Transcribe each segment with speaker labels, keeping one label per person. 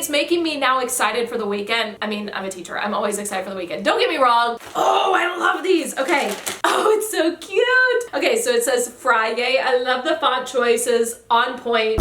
Speaker 1: it's making me now excited for the weekend. I mean, I'm a teacher. I'm always excited for the weekend. Don't get me wrong. Oh, I love these. Okay. Oh, it's so cute. Okay, so it says Friday. I love the font choices. On point.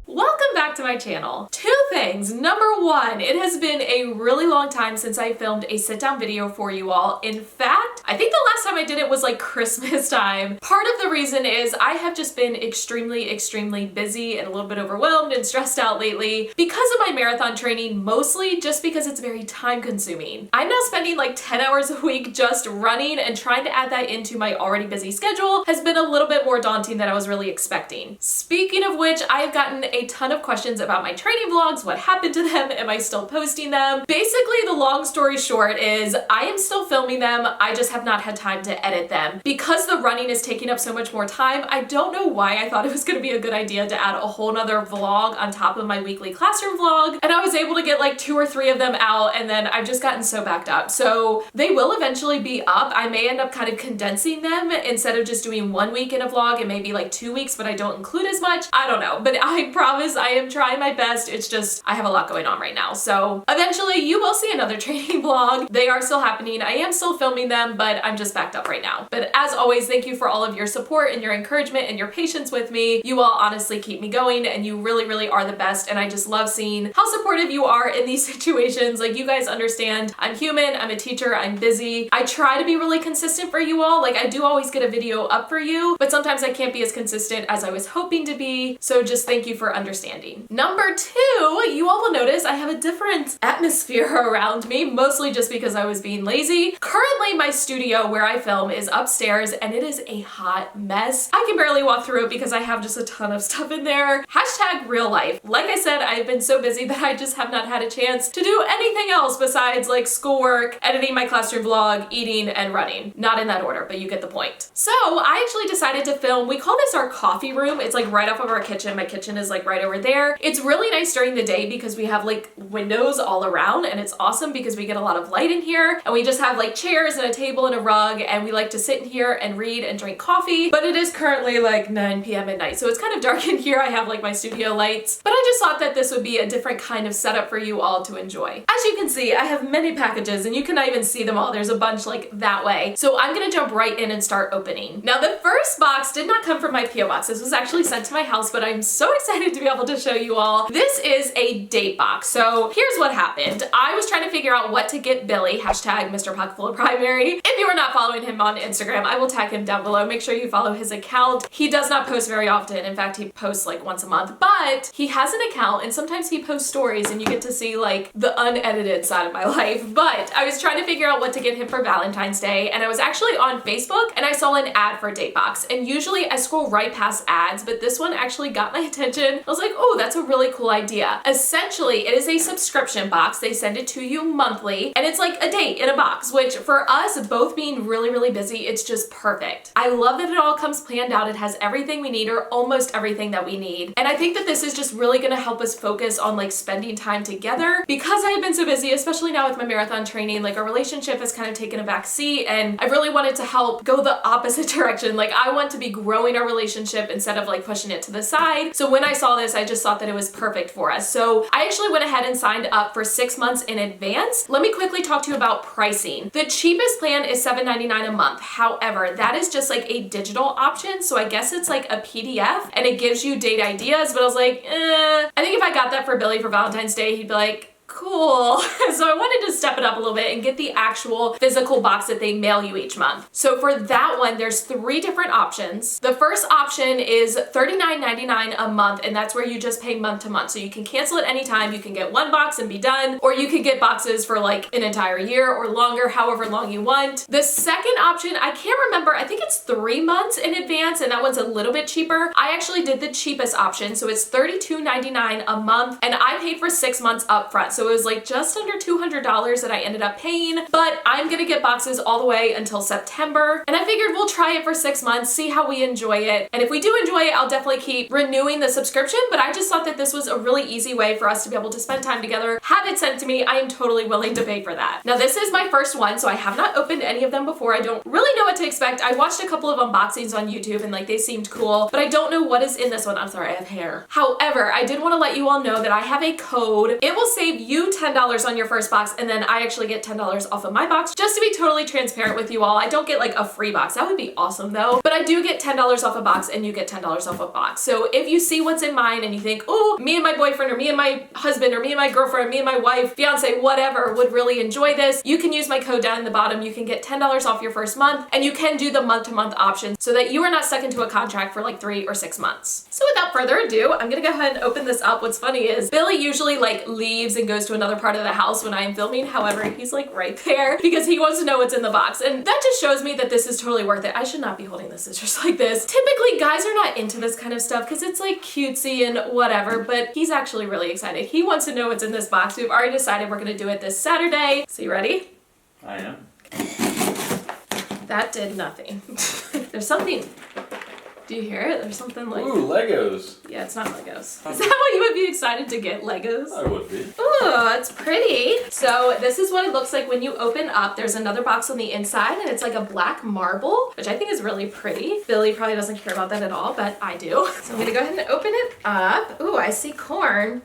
Speaker 1: Welcome back to my channel. Two things. Number one, it has been a really long time since I filmed a sit-down video for you all. In fact, I think the last time I did it was like Christmas time. Part of the reason is I have just been extremely busy and a little bit overwhelmed and stressed out lately because of my marathon training, mostly just because it's very time consuming. I'm now spending like 10 hours a week just running, and trying to add that into my already busy schedule has been a little bit more daunting than I was really expecting. Speaking of which, I have gotten a ton of questions about my training vlogs. What happened to them? Am I still posting them? Basically, the long story short is I am still filming them. I just have not had time to edit them. Because the running is taking up so much more time, I don't know why I thought it was going to be a good idea to add a whole nother vlog on top of my weekly classroom vlog, and I was able to get like 2 or 3 of them out, and then I've just gotten so backed up. So they will eventually be up. I may end up kind of condensing them instead of just doing 1 week in a vlog and maybe like 2 weeks, but I don't include as much. I don't know, but I promise I am trying my best. It's just I have a lot going on right now. So eventually you will see another training vlog. They are still happening. I am still filming them, but I'm just backed up right now. But as always, thank you for all of your support and your encouragement and your patience with me. You all honestly keep me going, and you really are the best, and I just love seeing how supportive you are in these situations. Like, you guys understand I'm human, I'm a teacher, I'm busy. I try to be really consistent for you all. Like, I do always get a video up for you, but sometimes I can't be as consistent as I was hoping to be. So just thank you for understanding. Number 2, you all will notice I have a different atmosphere around me, mostly just because I was being lazy. Currently, my studio where I film is upstairs, and it is a hot mess. I can barely walk through it because I have just a ton of stuff in there. Hashtag real life. Like I said, I've been so busy that I just have not had a chance to do anything else besides like schoolwork, editing my classroom vlog, eating, and running. Not in that order, but you get the point. So I actually decided to film, we call this our coffee room. It's like right off of our kitchen. My kitchen is like right over there. It's really nice during the day because we have like windows all around, and it's awesome because we get a lot of light in here, and we just have like chairs and a table and a rug, and we like to sit in here and read and drink coffee. But it is currently like 9 p.m. at night, so it's kind of dark in here. I have like my studio lights, but I just thought that this would be a different kind of setup for you all to enjoy. As you can see, I have many packages, and you cannot even see them all. There's a bunch like that way. So I'm gonna jump right in and start opening. Now, the first box did not come from my P.O. box. This was actually sent to my house, but I'm so excited to be able to show you all. This is a date box. So here's what happened. I was trying to figure out what to get Billy, hashtag Mr. Pocketful Primary. If you are not following him on Instagram, I will tag him down below. Make sure you follow his account. He does not post very often. In fact, he posts like once a month, but he has an account, and sometimes he posts stories, and you get to see like the unedited side of my life. But I was trying to figure out what to get him for Valentine's Day, and I was actually on Facebook, and I saw an ad for a date box. And usually I scroll right past ads, but this one actually got my attention. I was like, oh, that's a really cool idea. Essentially, it is a subscription box. They send it to you monthly, and it's like a date in a box, which for us, both being really busy, it's just perfect. I love that it all comes planned out. It has everything we need, or almost everything that we need. And I think that this is just really gonna help us focus on like spending time together, because I have been so busy, especially now with my marathon training. Like, our relationship has kind of taken a back seat, and I really wanted to help go the opposite direction. Like, I want to be growing our relationship instead of like pushing it to the side. So when I saw this, I just thought that it was perfect for us. So I actually went ahead and signed up for 6 months in advance. Let me quickly talk to you about pricing. The cheapest plan is $7.99 a month. However, that is just like a digital option. So I guess it's like a PDF, and it gives you date ideas, but I was like, I think if I got that for Billy for Valentine's Day, he'd be like, cool. So I wanted to step it up a little bit and get the actual physical box that they mail you each month. So for that one, there's 3 different options. The first option is $39.99 a month, and that's where you just pay month to month. So you can cancel at any time. You can get 1 box and be done, or you can get boxes for like an entire year or longer, however long you want. The second option, I can't remember, I think it's 3 months in advance, and that one's a little bit cheaper. I actually did the cheapest option, so it's $32.99 a month, and I paid for 6 months up front. So so it was like just under $200 that I ended up paying, but I'm gonna get boxes all the way until September, and I figured we'll try it for 6 months, see how we enjoy it, and if we do enjoy it, I'll definitely keep renewing the subscription, but I just thought that this was a really easy way for us to be able to spend time together, have it sent to me. I am totally willing to pay for that. Now this is my first one, so I have not opened any of them before. I don't really know what to expect. I watched a couple of unboxings on YouTube and like they seemed cool, but I don't know what is in this one. I'm sorry, I have hair. However, I did want to let you all know that I have a code. It will save you $10 on your first box, and then I actually get $10 off of my box. Just to be totally transparent with you all, I don't get like a free box. That would be awesome though, but I do get $10 off a box and you get $10 off a box. So if you see what's in mine and you think, oh, me and my boyfriend or me and my husband or me and my girlfriend, me and my wife, fiance, whatever, would really enjoy this, you can use my code down in the bottom. You can get $10 off your first month, and you can do the month-to-month option so that you are not stuck into a contract for like 3 or 6 months. So without further ado, I'm gonna go ahead and open this up. What's funny is Billy usually like leaves and goes to another part of the house when I am filming. However, he's like right there because he wants to know what's in the box, and that just shows me that this is totally worth it. I should not be holding the scissors like this. Typically guys are not into this kind of stuff because it's like cutesy and whatever, but he's actually really excited. He wants to know what's in this box. We've already decided we're gonna do it this Saturday. So you ready?
Speaker 2: I am.
Speaker 1: That did nothing. There's something. Do you hear it? There's something like...
Speaker 2: Ooh, Legos.
Speaker 1: Yeah, it's not Legos. Is that why you would be excited to get Legos?
Speaker 2: I would be.
Speaker 1: Ooh, it's pretty. So this is what it looks like when you open up. There's another box on the inside, and it's like a black marble, which I think is really pretty. Billy probably doesn't care about that at all, but I do. So I'm gonna go ahead and open it up. Ooh, I see corn.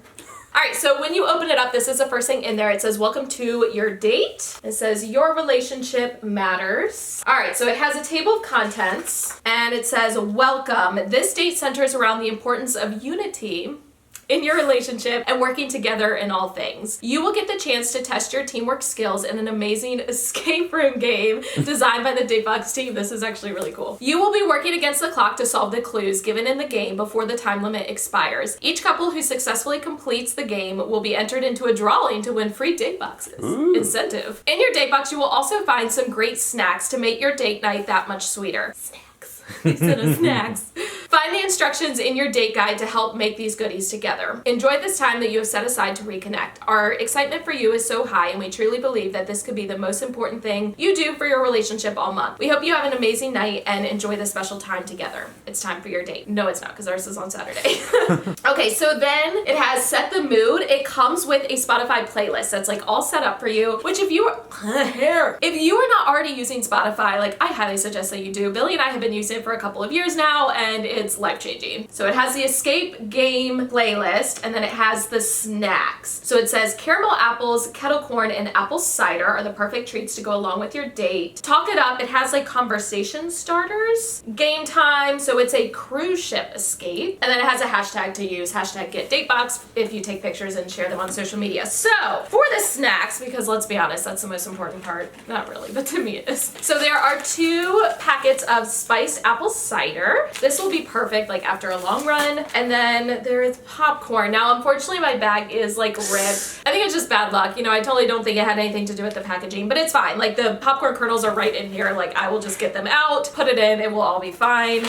Speaker 1: All right, so when you open it up, this is the first thing in there. It says, welcome to your date. It says, your relationship matters. All right, so it has a table of contents, and it says, welcome. This date centers around the importance of unity in your relationship and working together in all things. You will get the chance to test your teamwork skills in an amazing escape room game designed by the DATEBOX team. This is actually really cool. You will be working against the clock to solve the clues given in the game before the time limit expires. Each couple who successfully completes the game will be entered into a drawing to win free date boxes. Ooh. Incentive. In your date box, you will also find some great snacks to make your date night that much sweeter. Instead of snacks. Find the instructions in your date guide to help make these goodies together. Enjoy this time that you have set aside to reconnect. Our excitement for you is so high, and we truly believe that this could be the most important thing you do for your relationship all month. We hope you have an amazing night and enjoy this special time together. It's time for your date. No, it's not, because ours is on Saturday. Okay, so then it has set the mood. It comes with a Spotify playlist that's like all set up for you, which if you are not already using Spotify, like I highly suggest that you do. Billy and I have been using it for a couple of years now, and it's life-changing. So it has the escape game playlist, and then it has the snacks. So it says caramel apples, kettle corn, and apple cider are the perfect treats to go along with your date. Talk it up. It has like conversation starters, game time. So it's a cruise ship escape, and then it has a hashtag to use, hashtag get datebox, if you take pictures and share them on social media. So for the snacks, because let's be honest, that's the most important part. Not really, but to me it is. So there are 2 packets of spiced apple cider. This will be perfect like after a long run. And then there is popcorn. Now unfortunately my bag is like ripped. I think it's just bad luck. You know, I totally don't think it had anything to do with the packaging, but it's fine. Like the popcorn kernels are right in here. Like I will just get them out, put it in, it will all be fine.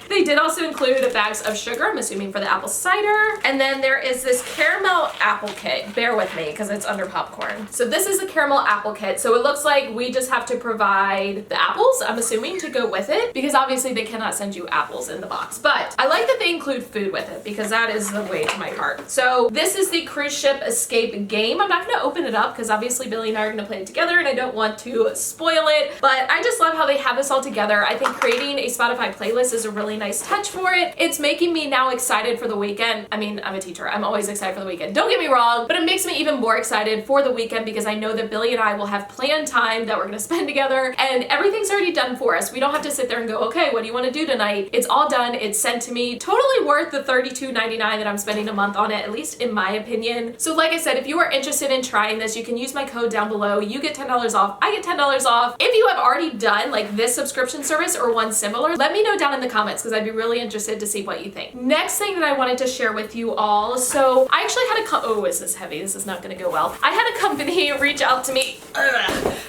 Speaker 1: They did also include bags of sugar, I'm assuming for the apple cider. And then there is this caramel apple kit. Bear with me because it's under popcorn. So this is the caramel apple kit. So it looks like we just have to provide the apples, I'm assuming, to go with it, because obviously they cannot send you apples in the box. But I like that they include food with it because that is the way to my heart. So this is the cruise ship escape game. I'm not going to open it up because obviously Billy and I are going to play it together and I don't want to spoil it, but I just love how they have this all together. I think creating a Spotify playlist is a really nice touch for it. It's making me now excited for the weekend. I mean, I'm a teacher. I'm always excited for the weekend. Don't get me wrong, but it makes me even more excited for the weekend because I know that Billy and I will have planned time that we're going to spend together, and everything's already done for us. We don't have to sit there and go, okay, what do you want to do tonight? It's all done. It's sent to me. Totally worth the $32.99 that I'm spending a month on it, at least in my opinion. So like I said, if you are interested in trying this, you can use my code down below. You get $10 off. I get $10 off. If you have already done like this subscription service or one similar, let me know down in the comments because because I'd be really interested to see what you think. Next thing that I wanted to share with you all, so I actually had oh, is this heavy? This is not gonna go well. I had a company reach out to me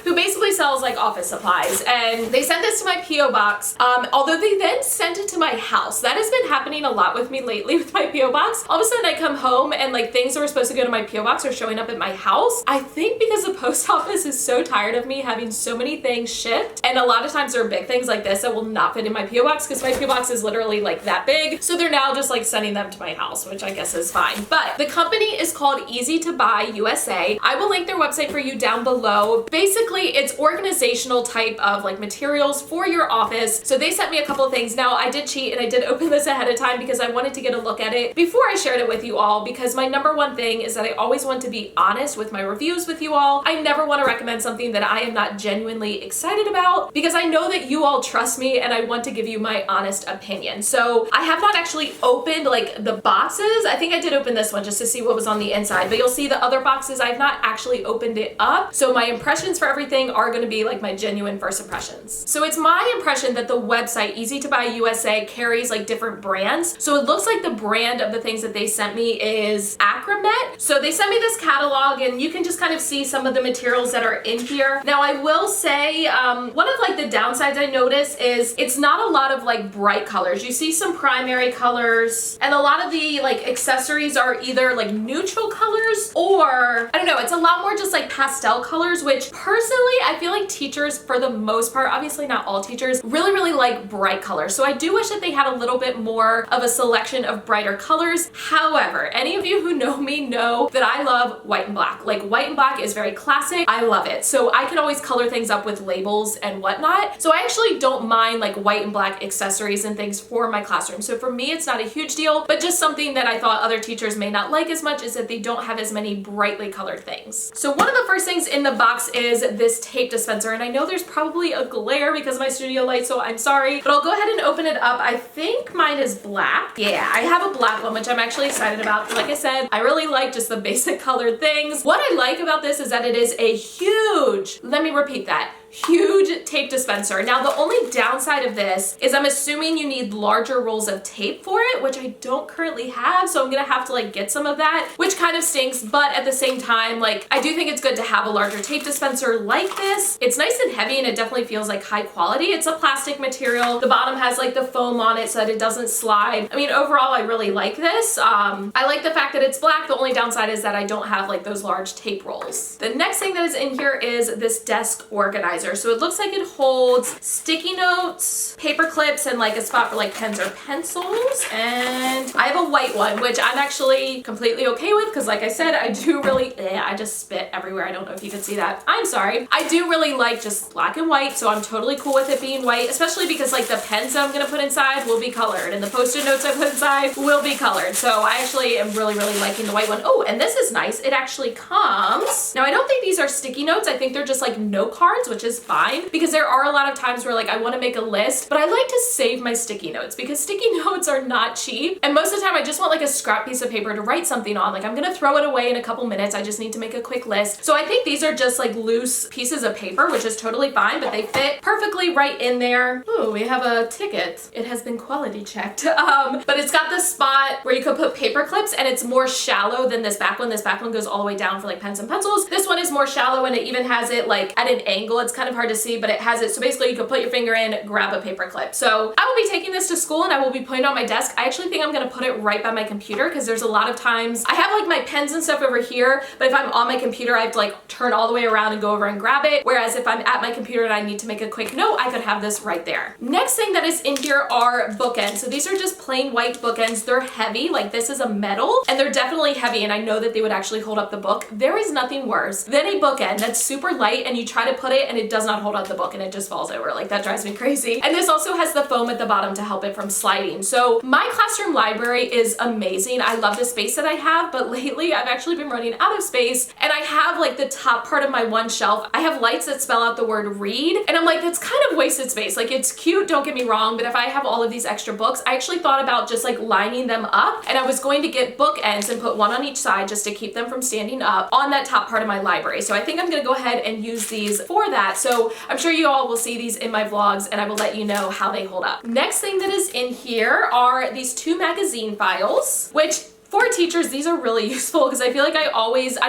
Speaker 1: who basically sells like office supplies, and they sent this to my P.O. box, although they then sent it to my house. That has been happening a lot with me lately with my P.O. box. All of a sudden I come home and like things that were supposed to go to my P.O. box are showing up at my house. I think because the post office is so tired of me having so many things shipped, and a lot of times there are big things like this that will not fit in my P.O. box because my P.O. box is literally like that big. So they're now just like sending them to my house, which I guess is fine. But the company is called Easy to Buy USA. I will link their website for you down below. Basically, it's organizational type of like materials for your office. So they sent me a couple of things. Now I did cheat and I did open this ahead of time because I wanted to get a look at it before I shared it with you all, because my number one thing is that I always want to be honest with my reviews with you all. I never want to recommend something that I am not genuinely excited about, because I know that you all trust me and I want to give you my honest opinion. So I have not actually opened like the boxes. I think I did open this one just to see what was on the inside, but you'll see the other boxes I've not actually opened it up. So my impressions for everything are going to be like my genuine first impressions. So it's my impression that the website Easy to Buy USA carries like different brands. So it looks like the brand of the things that they sent me is Acromet. So they sent me this catalog and you can just kind of see some of the materials that are in here. Now I will say one of like the downsides I notice is it's not a lot of like bright colors. You see some primary colors, and a lot of the like accessories are either like neutral colors or I don't know, it's a lot more just like pastel colors, which personally I feel like teachers for the most part, obviously not all teachers, really like bright colors. So I do wish that they had a little bit more of a selection of brighter colors. However, any of you who know me know that I love white and black. Like white and black is very classic. I love it. So I can always color things up with labels and whatnot. So I actually don't mind like white and black accessories and things for my classroom. So for me, it's not a huge deal, but just something that I thought other teachers may not like as much is that they don't have as many brightly colored things. So one of the first things in the box is this tape dispenser. And I know there's probably a glare because of my studio light, so I'm sorry, but I'll go ahead and open it up. I think mine is black. Yeah, I have a black one, which I'm actually excited about. Like I said, I really like just the basic colored things. What I like about this is that it is a huge, let me repeat that, huge tape dispenser. Now the only downside of this is I'm assuming you need larger rolls of tape for it, which I don't currently have, so I'm gonna have to like get some of that, which kind of stinks, but at the same time, like I do think it's good to have a larger tape dispenser like this. It's nice and heavy and it definitely feels like high quality. It's a plastic material. The bottom has like the foam on it so that it doesn't slide. I mean, overall, I really like this. I like the fact that it's black. The only downside is that I don't have like those large tape rolls. The next thing that is in here is this desk organizer. So it looks like it holds sticky notes, paper clips, and like a spot for like pens or pencils. And I have a white one, which I'm actually completely okay with because like I said, I do really, I just spit everywhere. I don't know if you can see that. I'm sorry. I do really like just black and white, so I'm totally cool with it being white, especially because like the pens that I'm gonna put inside will be colored and the post-it notes I put inside will be colored. So I actually am really liking the white one. Oh, and this is nice. It actually comes, now I don't think these are sticky notes. I think they're just like note cards, which is fine because there are a lot of times where like I want to make a list, but I like to save my sticky notes because sticky notes are not cheap. And most of the time I just want like a scrap piece of paper to write something on. Like I'm gonna throw it away in a couple minutes. I just need to make a quick list. So I think these are just like loose pieces of paper, which is totally fine, but they fit perfectly right in there. Ooh, we have a ticket. It has been quality checked. But it's got this spot where you could put paper clips and it's more shallow than this back one. This back one goes all the way down for like pens and pencils. This one is more shallow and it even has it like at an angle. It's kind of hard to see, but it has it. So basically you could put your finger in, grab a paper clip. So I will be taking this to school and I will be putting it on my desk. I actually think I'm gonna put it right by my computer because there's a lot of times I have like my pens and stuff over here, but if I'm on my computer, I have to like turn all the way around and go over and grab it. Whereas if I'm at my computer and I need to make a quick note, I could have this right there. Next thing that is in here are bookends. So these are just plain white bookends. They're heavy, like this is a metal, and they're definitely heavy, and I know that they would actually hold up the book. There is nothing worse than a bookend that's super light and you try to put it and it does not hold up the book and it just falls over. Like that drives me crazy. And this also has the foam at the bottom to help it from sliding. So my classroom library is amazing. I love the space that I have, but lately I've actually been running out of space and I have like the top part of my one shelf. I have lights that spell out the word read and I'm like, that's kind of wasted space. Like it's cute, don't get me wrong, but if I have all of these extra books, I actually thought about just like lining them up, and I was going to get bookends and put one on each side just to keep them from standing up on that top part of my library. So I think I'm gonna go ahead and use these for that. So I'm sure you all will see these in my vlogs and I will let you know how they hold up. Next thing that is in here are these 2 magazine files, which for teachers, these are really useful because I feel like I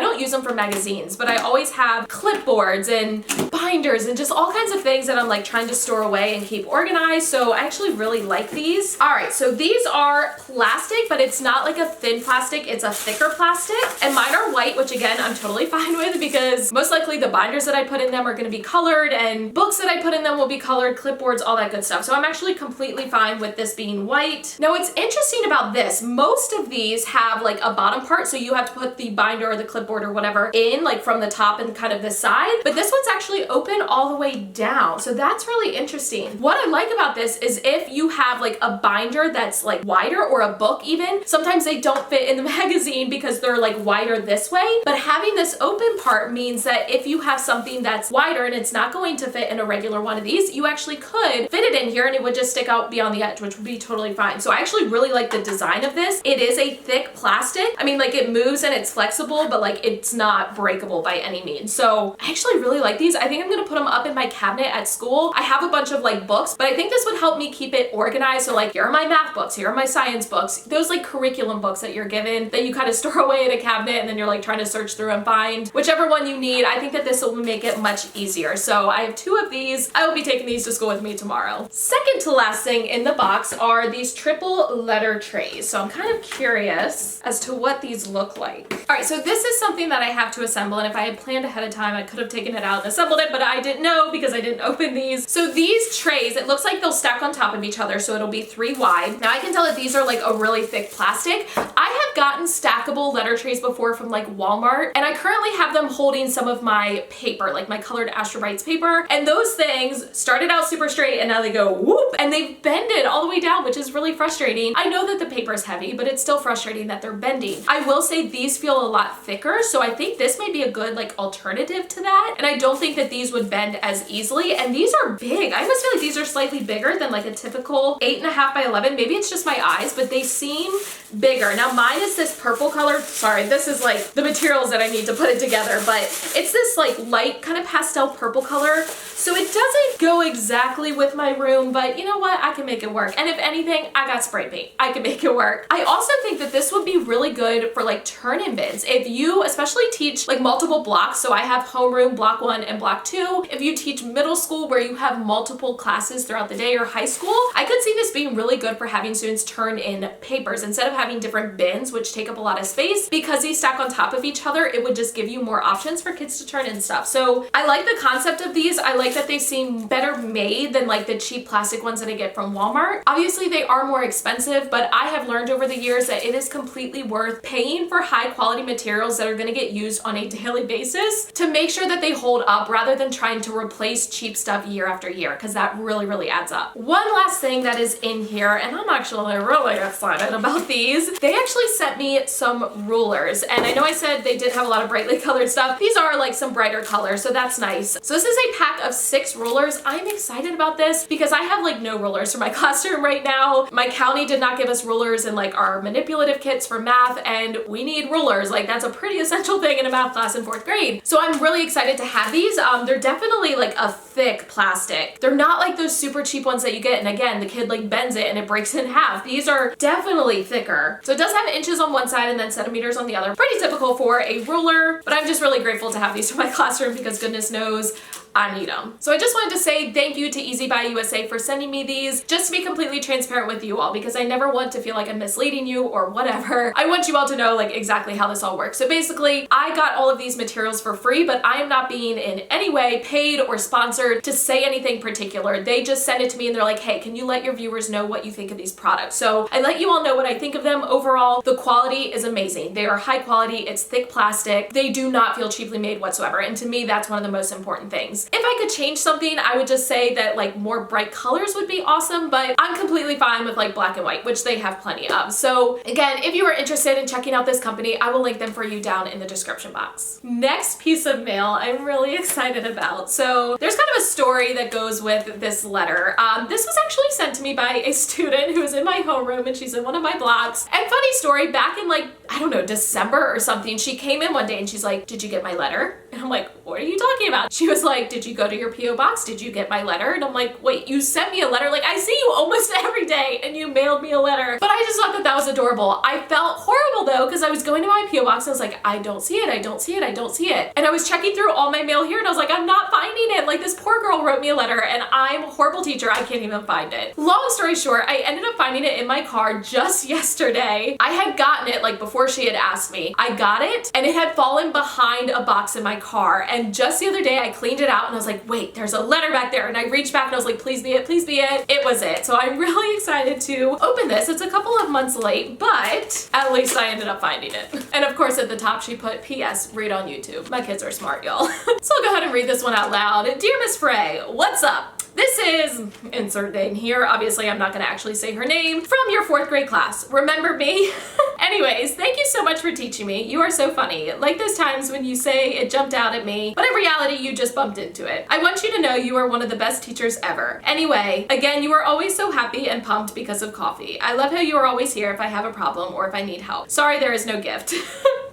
Speaker 1: don't use them for magazines, but I always have clipboards and binders and just all kinds of things that I'm like trying to store away and keep organized. So I actually really like these. All right, so these are plastic, but it's not like a thin plastic, it's a thicker plastic. And mine are white, which again, I'm totally fine with because most likely the binders that I put in them are gonna be colored and books that I put in them will be colored, clipboards, all that good stuff. So I'm actually completely fine with this being white. Now what's interesting about this, most of these have like a bottom part, so you have to put the binder or the clipboard or whatever in like from the top and kind of the side, but this one's actually open all the way down, so that's really interesting. What I like about this is if you have like a binder that's like wider or a book even, sometimes they don't fit in the magazine because they're like wider this way, but having this open part means that if you have something that's wider and it's not going to fit in a regular one of these, you actually could fit it in here and it would just stick out beyond the edge, which would be totally fine. So I actually really like the design of this. It is a thick plastic. I mean, like it moves and it's flexible, but like it's not breakable by any means. So I actually really like these. I think I'm gonna put them up in my cabinet at school. I have a bunch of like books, but I think this would help me keep it organized. So like here are my math books, here are my science books, those like curriculum books that you're given that you kind of store away in a cabinet and then you're like trying to search through and find whichever one you need. I think that this will make it much easier. So I have 2 of these. I will be taking these to school with me tomorrow. Second to last thing in the box are these triple letter trays. So I'm kind of curious as to what these look like. All right, so this is something that I have to assemble, and if I had planned ahead of time, I could have taken it out and assembled it, but I didn't know because I didn't open these. So these trays, it looks like they'll stack on top of each other, so it'll be 3 wide. Now I can tell that these are like a really thick plastic. I have gotten stackable letter trays before from like Walmart, and I currently have them holding some of my paper, like my colored Astrobites paper, and those things started out super straight and now they go whoop, and they've bended all the way down, which is really frustrating. I know that the paper is heavy, but it's still frustrating that they're bending. I will say these feel a lot thicker, so I think this may be a good like alternative to that, and I don't think that these would bend as easily, and these are big. I almost feel like these are slightly bigger than like a typical 8.5 by 11. Maybe it's just my eyes, but they seem bigger. Now mine is this purple color. Sorry, this is like the materials that I need to put it together, but it's this like light kind of pastel purple color. So it doesn't go exactly with my room, but you know what? I can make it work. And if anything, I got spray paint. I can make it work. I also think that this would be really good for like turn-in bins. If you especially teach like multiple blocks, so I have homeroom block 1 and block 2. If you teach middle school where you have multiple classes throughout the day, or high school, I could see this being really good for having students turn in papers instead of having different bins, which take up a lot of space. Because these stack on top of each other, it would just give you more options for kids to turn in stuff. So I like the concept of these. I like that they seem better made than like the cheap plastic ones that I get from Walmart. Obviously they are more expensive, but I have learned over the years that it is completely worth paying for high quality materials that are going to get used on a daily basis to make sure that they hold up rather than trying to replace cheap stuff year after year, because that really adds up. One last thing that is in here, and I'm actually really excited about these. They actually sent me some rulers, and I know I said they did have a lot of brightly colored stuff. These are like some brighter colors, so that's nice. So this is a pack of 6 rulers. I'm excited about this because I have like no rulers for my classroom right now. My county did not give us rulers in like our manipulative kits for math, and we need rulers. Like that's a pretty essential thing in a math class in 4th grade. So I'm really excited to have these. They're definitely like a thick plastic. They're not like those super cheap ones that you get, and again, the kid like bends it and it breaks in half. These are definitely thicker. So it does have inches on one side and then centimeters on the other. Pretty typical for a ruler, but I'm just really grateful to have these for my classroom because goodness knows I need them. So I just wanted to say thank you to Easy Buy USA for sending me these, just to be completely transparent with you all, because I never want to feel like I'm misleading you or whatever. I want you all to know like exactly how this all works. So basically, I got all of these materials for free, but I am not being in any way paid or sponsored to say anything particular. They just send it to me and they're like, hey, can you let your viewers know what you think of these products? So I let you all know what I think of them. Overall, the quality is amazing. They are high quality, it's thick plastic. They do not feel cheaply made whatsoever. And to me, that's one of the most important things. If I could change something, I would just say that like more bright colors would be awesome, but I'm completely fine with like black and white, which they have plenty of. So again, if you are interested in checking out this company, I will link them for you down in the description box. Next piece of mail I'm really excited about. So there's kind of a story that goes with this letter. This was actually sent to me by a student who's in my homeroom, and she's in one of my blocks. And funny story, back in like, I don't know, December or something, she came in one day and she's like, did you get my letter? And I'm like, what are you talking about? She was like, did you go to your P.O. box? Did you get my letter? And I'm like, wait, you sent me a letter? Like, I see you almost every day and you mailed me a letter. But I just thought that that was adorable. I felt horrible though, because I was going to my P.O. box and I was like, I don't see it, I don't see it, I don't see it. And I was checking through all my mail here and I was like, I'm not finding it. Like, this poor girl wrote me a letter and I'm a horrible teacher. I can't even find it. Long story short, I ended up finding it in my car just yesterday. I had gotten it like before she had asked me. I got it and it had fallen behind a box in my car. And just the other day I cleaned it out and I was like, wait, there's a letter back there. And I reached back and I was like, please be it, please be it. It was it. So I'm really excited to open this. It's a couple of months late, but at least I ended up finding it. And of course at the top she put, P.S. read on YouTube. My kids are smart, y'all. So I'll go ahead and read this one out loud. Dear Miss Ferré, what's up? This is, insert name here, obviously I'm not gonna actually say her name, from your 4th grade class. Remember me? Anyways, thank you so much for teaching me. You are so funny. Like those times when you say it jumped out at me, but in reality you just bumped into it. I want you to know you are one of the best teachers ever. Anyway, again, you are always so happy and pumped because of coffee. I love how you are always here if I have a problem or if I need help. Sorry there is no gift.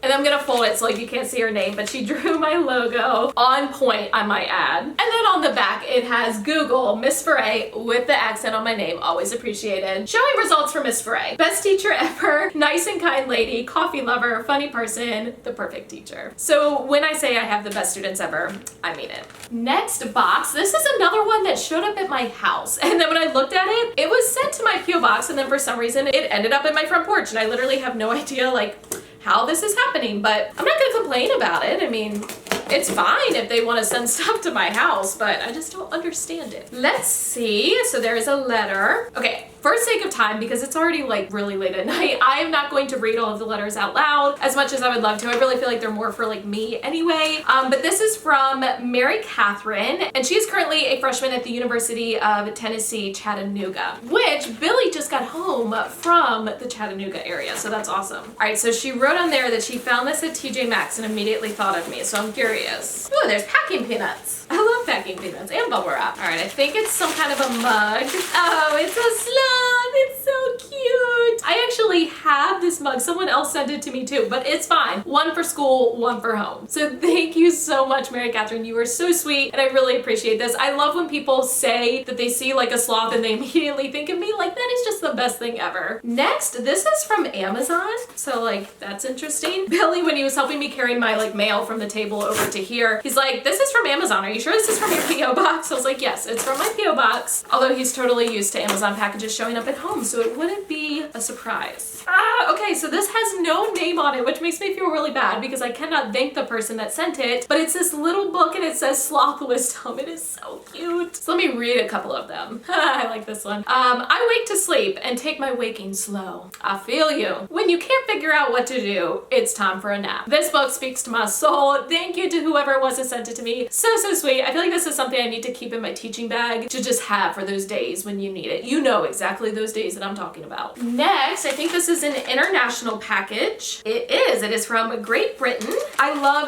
Speaker 1: And I'm gonna fold it so like you can't see her name, but she drew my logo on point, I might add. And then on the back it has Google Miss Ferré with the accent on my name, always appreciated. Showing results for Miss Ferré. Best teacher ever, nice and kind lady, coffee lover, funny person, the perfect teacher. So when I say I have the best students ever, I mean it. Next box, this is another one that showed up at my house. And then when I looked at it, it was sent to my P.O. box and then for some reason it ended up in my front porch and I literally have no idea like how this is happening, but I'm not gonna complain about it. I mean, it's fine if they want to send stuff to my house, but I just don't understand it. Let's see. So there is a letter. Okay. For sake of time, because it's already like really late at night, I am not going to read all of the letters out loud as much as I would love to. I really feel like they're more for like me anyway. But this is from Mary Catherine, and she is currently a freshman at the University of Tennessee, Chattanooga, which Billy just got home from the Chattanooga area, so that's awesome. All right, so she wrote on there that she found this at TJ Maxx and immediately thought of me, so I'm curious. Oh, there's packing peanuts. I love packing peanuts and bubble wrap. All right, I think it's some kind of a mug. Oh, it's a sloth. It's so cute. I actually have this mug. Someone else sent it to me too, but it's fine. One for school, one for home. So thank you so much, Mary Catherine. You are so sweet, and I really appreciate this. I love when people say that they see like a sloth and they immediately think of me. Like, that is just the best thing ever. Next, this is from Amazon. So like, that's interesting. Billy, when he was helping me carry my like mail from the table over to here, he's like, this is from Amazon. Are you sure this is from your P.O. box? I was like, yes, it's from my P.O. box. Although he's totally used to Amazon packages showing up at home, so it wouldn't be a surprise. Okay, so this has no name on it, which makes me feel really bad because I cannot thank the person that sent it, but it's this little book and it says Sloth Wisdom. It is so cute. So let me read a couple of them. I like this one. I wake to sleep and take my waking slow. I feel you. When you can't figure out what to do, it's time for a nap. This book speaks to my soul. Thank you to whoever it was that sent it to me. So sweet. I feel like this is something I need to keep in my teaching bag to just have for those days when you need it. You know exactly those days that I'm talking about. Next, I think this is an international package. It is. It is from Great Britain.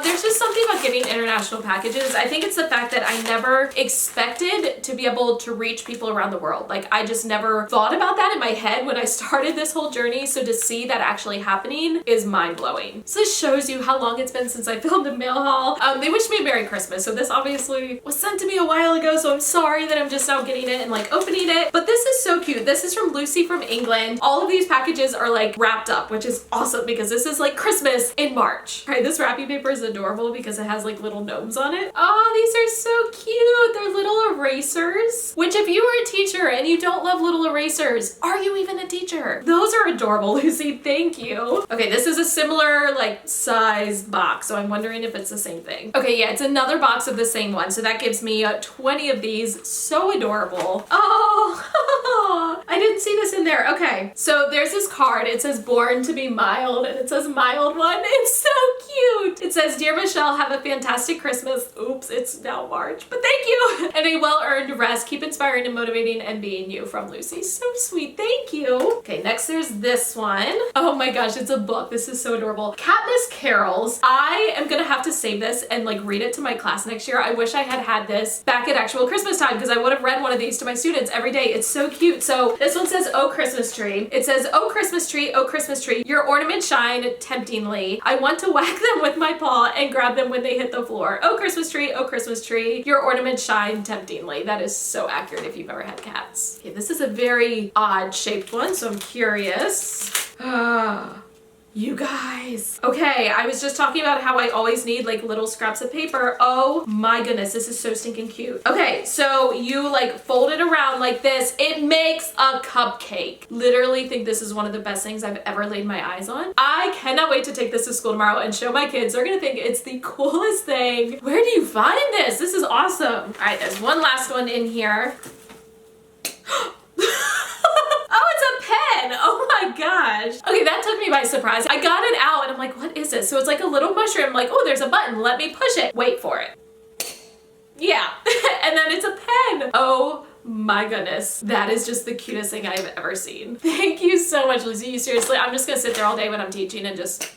Speaker 1: There's just something about getting international packages. I think it's the fact that I never expected to be able to reach people around the world. Like, I just never thought about that in my head when I started this whole journey. So to see that actually happening is mind-blowing. So this shows you how long it's been since I filmed a mail haul. They wished me a Merry Christmas. So this obviously was sent to me a while ago. So I'm sorry that I'm just now getting it and like opening it. But this is so cute. This is from Lucy from England. All of these packages are like wrapped up, which is awesome because this is like Christmas in March. All right, this wrapping paper is adorable because it has like little gnomes on it. Oh, these are so cute. They're little erasers, which if you are a teacher and you don't love little erasers, are you even a teacher? Those are adorable, Lucy. Thank you. Okay, this is a similar like size box, so I'm wondering if it's the same thing. Okay, yeah, it's another box of the same one. So that gives me 20 of these. So adorable. Oh, I didn't see this in there. Okay, so there's this card. It says born to be mild and it says mild one. It's so cute. It says, dear Michelle, have a fantastic Christmas. Oops, it's now March, but thank you. And a well-earned rest. Keep inspiring and motivating and being you, from Lucy. So sweet. Thank you. Okay, next there's this one. Oh my gosh, it's a book. This is so adorable. Katniss Carols. I am gonna have to save this and like read it to my class next year. I wish I had had this back at actual Christmas time because I would have read one of these to my students every day. It's so cute. So this one says, oh Christmas tree. It says, oh Christmas tree, tree, oh Christmas tree, your ornaments shine temptingly. I want to whack them with my paw and grab them when they hit the floor. Oh Christmas tree, your ornaments shine temptingly. That is so accurate if you've ever had cats. Okay, this is a very odd shaped one, so I'm curious. You guys. Okay, I was just talking about how I always need like little scraps of paper. Oh my goodness, this is so stinking cute. Okay, so you like fold it around like this. It makes a cupcake. Literally think this is one of the best things I've ever laid my eyes on. I cannot wait to take this to school tomorrow and show my kids. They're gonna think it's the coolest thing. Where do you find this? This is awesome. All right, there's one last one in here. Oh, it's a pen. Oh my gosh. Okay, that took me by surprise. I got it out and I'm like, what is this? So it's like a little mushroom. I'm like, oh, there's a button. Let me push it. Wait for it. Yeah. And then it's a pen. Oh my goodness. That is just the cutest thing I've ever seen. Thank you so much, Lucy. You seriously, I'm just gonna sit there all day when I'm teaching and just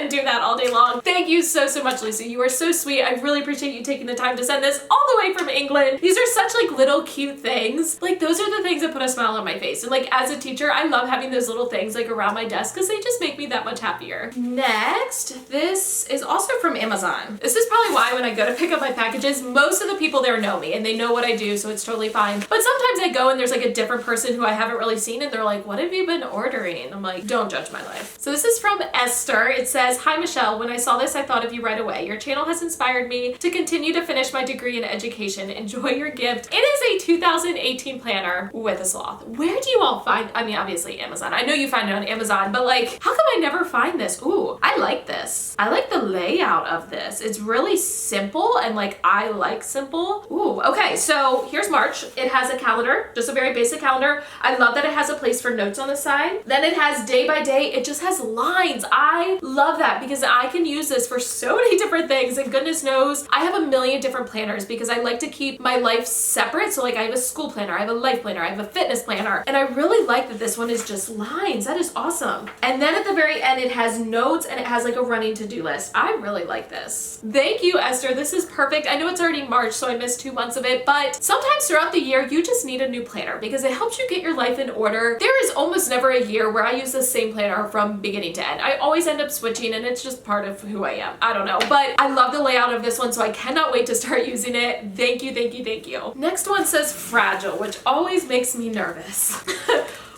Speaker 1: and do that all day long. Thank you so much, Lucy. You are so sweet. I really appreciate you taking the time to send this all the way from England. These are such like little cute things. Like those are the things that put a smile on my face. And like as a teacher, I love having those little things like around my desk because they just make me that much happier. Next, this is also from Amazon. This is probably why when I go to pick up my packages, most of the people there know me and they know what I do, so it's totally fine. But sometimes I go and there's like a different person who I haven't really seen and they're like, what have you been ordering? I'm like, don't judge my life. So this is from Esther. It says, hi Michelle, when I saw this I thought of you right away. Your channel has inspired me to continue to finish my degree in education. Enjoy your gift. It is a 2018 planner with a sloth. Where do you all find, I mean obviously Amazon. I know you find it on Amazon, but like how come I never find this? Ooh, I like this. I like the layout of this. It's really simple and like I like simple. Ooh, okay, so here's March. It has a calendar, just a very basic calendar. I love that it has a place for notes on the side. Then it has day by day. It just has lines. I love that because I can use this for so many different things, and goodness knows I have a million different planners because I like to keep my life separate. So like I have a school planner, I have a life planner, I have a fitness planner, and I really like that this one is just lines. That is awesome. And then at the very end it has notes and it has like a running to-do list. I really like this. Thank you, Esther. This is perfect. I know it's already March, so I missed 2 months of it, but sometimes throughout the year you just need a new planner because it helps you get your life in order. There is almost never a year where I use the same planner from beginning to end. I always end up switching and it's just part of who I am. I don't know, but I love the layout of this one, so I cannot wait to start using it. Thank you, thank you, thank you. Next one says fragile, which always makes me nervous.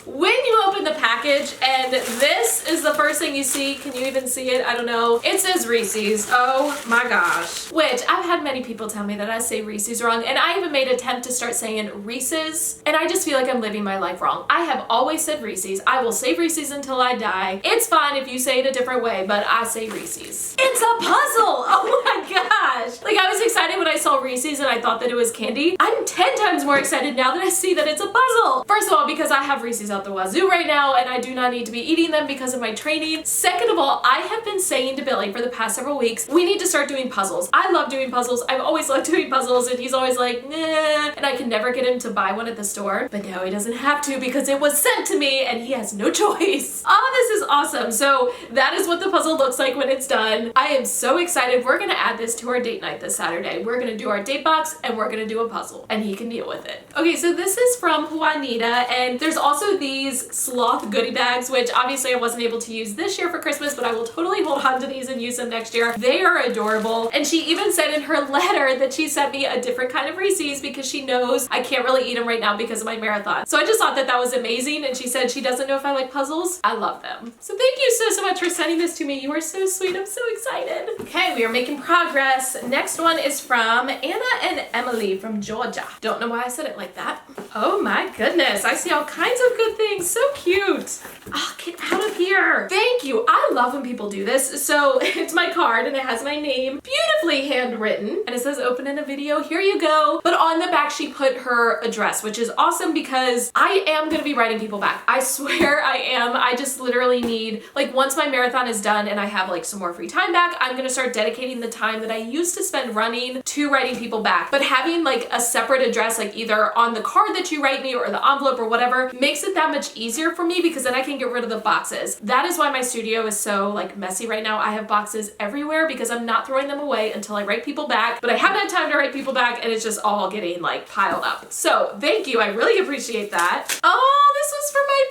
Speaker 1: When you open the package and this is the first thing you see, can you even see it? I don't know. It says Reese's. Oh my gosh. Which I've had many people tell me that I say Reese's wrong, and I even made an attempt to start saying Reese's, and I just feel like I'm living my life wrong. I have always said Reese's. I will say Reese's until I die. It's fine if you say it a different way, but I say Reese's. It's a puzzle! Oh my gosh! Like I was excited when I saw Reese's and I thought that it was candy. I'm 10 times more excited now that I see that it's a puzzle. First of all, because I have Reese's out the wazoo right now and I do not need to be eating them because of my training. Second of all, I have been saying to Billy for the past several weeks, we need to start doing puzzles. I love doing puzzles. I've always loved doing puzzles and he's always like, nah, and I can never get him to buy one at the store. But now he doesn't have to because it was sent to me and he has no choice. Oh, this is awesome. So that is what the puzzle looks like when it's done. I am so excited. We're gonna add this to our date night this Saturday. We're gonna do our date box and we're gonna do a puzzle and he can deal with it. Okay, so this is from Juanita, and there's also these Sloth goodie bags, which obviously I wasn't able to use this year for Christmas, but I will totally hold on to these and use them next year. They are adorable. And she even said in her letter that she sent me a different kind of Reese's because she knows I can't really eat them right now because of my marathon. So I just thought that that was amazing. And she said she doesn't know if I like puzzles. I love them. So thank you so much for sending this to me. You are so sweet. I'm so excited. Okay, we are making progress. Next one is from Anna and Emily from Georgia. Don't know why I said it like that. Oh my goodness. I see all kinds of good things. So cute. Oh, get out of here. Thank you. I love when people do this. So it's my card and it has my name beautifully handwritten and it says open in a video. Here you go. But on the back she put her address, which is awesome because I am going to be writing people back. I swear I am. I just literally need, like, once my marathon is done and I have like some more free time back, I'm going to start dedicating the time that I used to spend running to writing people back. But having like a separate address, like either on the card that you write me or the envelope or whatever, makes it that much easier for me because then I can get rid of the boxes. That is why my studio is so like messy right now. I have boxes everywhere because I'm not throwing them away until I write people back, but I haven't had time to write people back and it's just all getting like piled up. So thank you. I really appreciate that. Oh, this was for my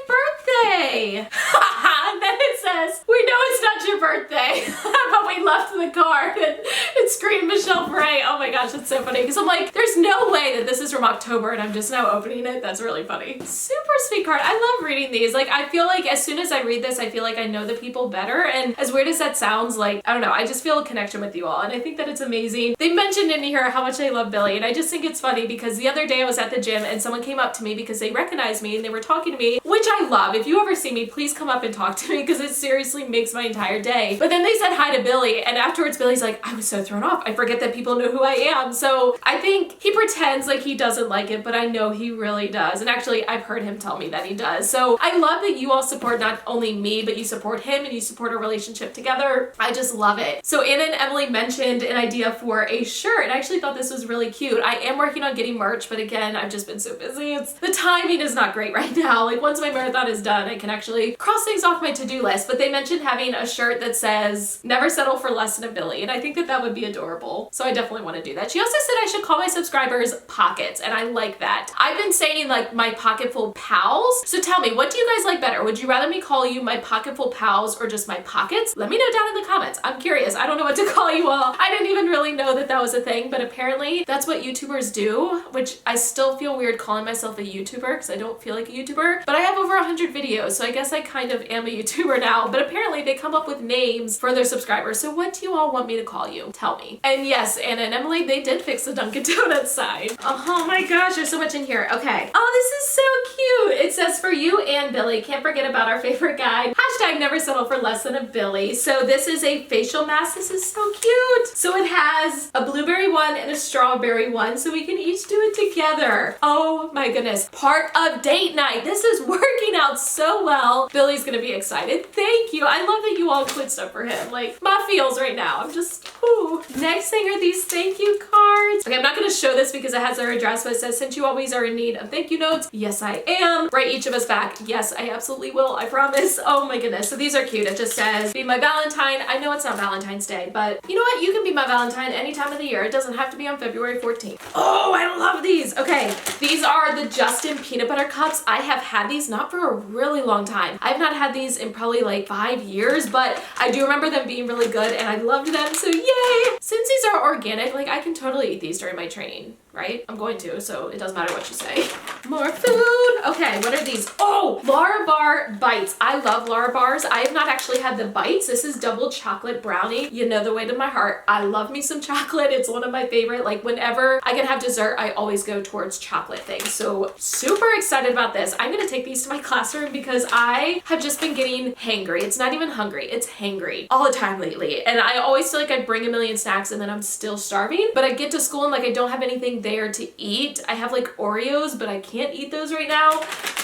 Speaker 1: birthday. And then it says, we know it's not your birthday, but we left the card and it screamed Michelle Ferré. Oh my gosh, that's so funny. Because I'm like, there's no way that this is from October and I'm just now opening it. That's really funny. Super sweet card. I love reading these. Like, I feel like as soon as I read this, I feel like I know the people better. And as weird as that sounds, like, I don't know, I just feel a connection with you all. And I think that it's amazing. They mentioned in here how much they love Billy. And I just think it's funny because the other day I was at the gym and someone came up to me because they recognized me and they were talking to me, which I love. If you ever see me, please come up and talk to me because it seriously makes my entire day. But then they said hi to Billy and afterwards Billy's like, I was so thrown off. I forget that people know who I am. So I think he pretends like he doesn't like it, but I know he really does. And actually I've heard him tell me that he does. So I love that you all support not only me, but you support him and you support our relationship together. I just love it. So Anna and Emily mentioned an idea for a shirt and I actually thought this was really cute. I am working on getting merch, but again, I've just been so busy. The timing is not great right now. Like once my marathon is done, I can actually cross things off my to-do list. But they mentioned having a shirt that says, never settle for less than a Billy. And I think that that would be adorable. So I definitely want to do that. She also said I should call my subscribers Pockets. And I like that. I've been saying like my Pocketful pals. So tell me, what do you guys like better? Would you rather me call you my Pocketful pals or just my Pockets? Let me know down in the comments. I'm curious. I don't know what to call you all. I didn't even really know that that was a thing, but apparently that's what YouTubers do, which I still feel weird calling myself a YouTuber because I don't feel like a YouTuber, but I have over 100 videos, so I guess I kind of am a YouTuber now, but apparently they come up with names for their subscribers. So what do you all want me to call you? Tell me. And yes, Anna and Emily, they did fix the Dunkin' Donuts sign. Oh my gosh, there's so much in here. Okay. Oh, this is so cute. It says, for you and Billy, can't forget about our favorite guide. Hashtag never settle for less than a Billy. So this is a facial mask. This is so cute. So it has a blueberry one and a strawberry one, so we can each do it together. Oh my goodness. Part of date night. This is working out so well. Billy's gonna be excited. Thank you. I love that you all quit stuff for him. Like my feels right now. I'm just, ooh. Next thing are these thank you cards. Okay, I'm not gonna show this because it has our address, but it says, since you always are in need of thank you notes. Yes, I am. Write each of us back. Yes, I absolutely will. I promise. Oh my goodness. So these are cute. It just says, be my Valentine. I know it's not Valentine's Day, but you know what? You can be my Valentine any time of the year. It doesn't have to be on February 14th. Oh, I love these. Okay, these are the Justin peanut butter cups. I have had these not for a really long time. I've not had these in probably like 5 years, but I do remember them being really good and I loved them, so yay! Since these are organic, like I can totally eat these during my training, right? I'm going to, so it doesn't matter what you say. More food. Okay, what are these? Oh, Larabar bites. I love Larabars. I have not actually had the bites. This is double chocolate brownie. You know the way to my heart. I love me some chocolate. It's one of my favorite. Like whenever I can have dessert, I always go towards chocolate things. So super excited about this. I'm gonna take these to my classroom because I have just been getting hangry. It's not even hungry, it's hangry all the time lately. And I always feel like I bring a million snacks and then I'm still starving, but I get to school and like I don't have anything there to eat. I have like Oreos, but I can't eat those right now.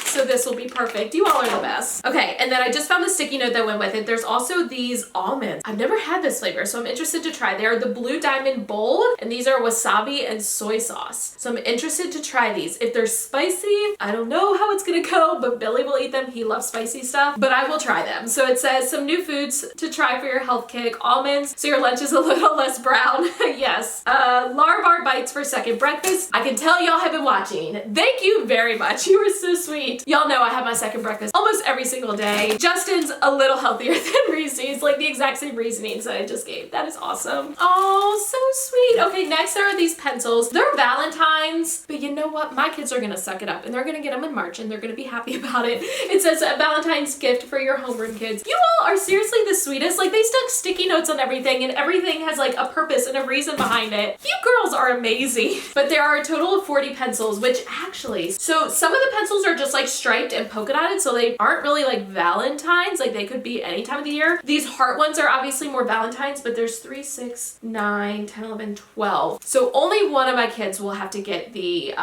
Speaker 1: So this will be perfect. You all are the best. Okay, and then I just found the sticky note that went with it. There's also these almonds. I've never had this flavor, so I'm interested to try. They are the Blue Diamond Bold, and these are wasabi and soy sauce. So I'm interested to try these. If they're spicy, I don't know how it's gonna go, but Billy will eat them. He loves spicy stuff, but I will try them. So it says some new foods to try for your health kick. Almonds, so your lunch is a little less brown. Yes. Larabar bites for second breakfast. I can tell y'all have been watching. Thank you very much. You were so sweet. Y'all know I have my second breakfast almost every single day. Justin's a little healthier than Reese's, like the exact same reasonings that I just gave. That is awesome. Oh, so sweet. Okay, next there are these pencils. They're Valentine's, but you know what? My kids are gonna suck it up and they're gonna get them in March and they're gonna be happy about it. It says a Valentine's gift for your homeroom kids. You all are seriously the sweetest. Like they stuck sticky notes on everything and everything has like a purpose and a reason behind it. You girls are amazing. But there are a total of 40 pencils, which actually, so some of the pencils are just like striped and polka dotted, so they aren't really like Valentine's, like they could be any time of the year. These heart ones are obviously more Valentine's, but there's 3, 6, 9, 10, 11, 12. So only one of my kids will have to get the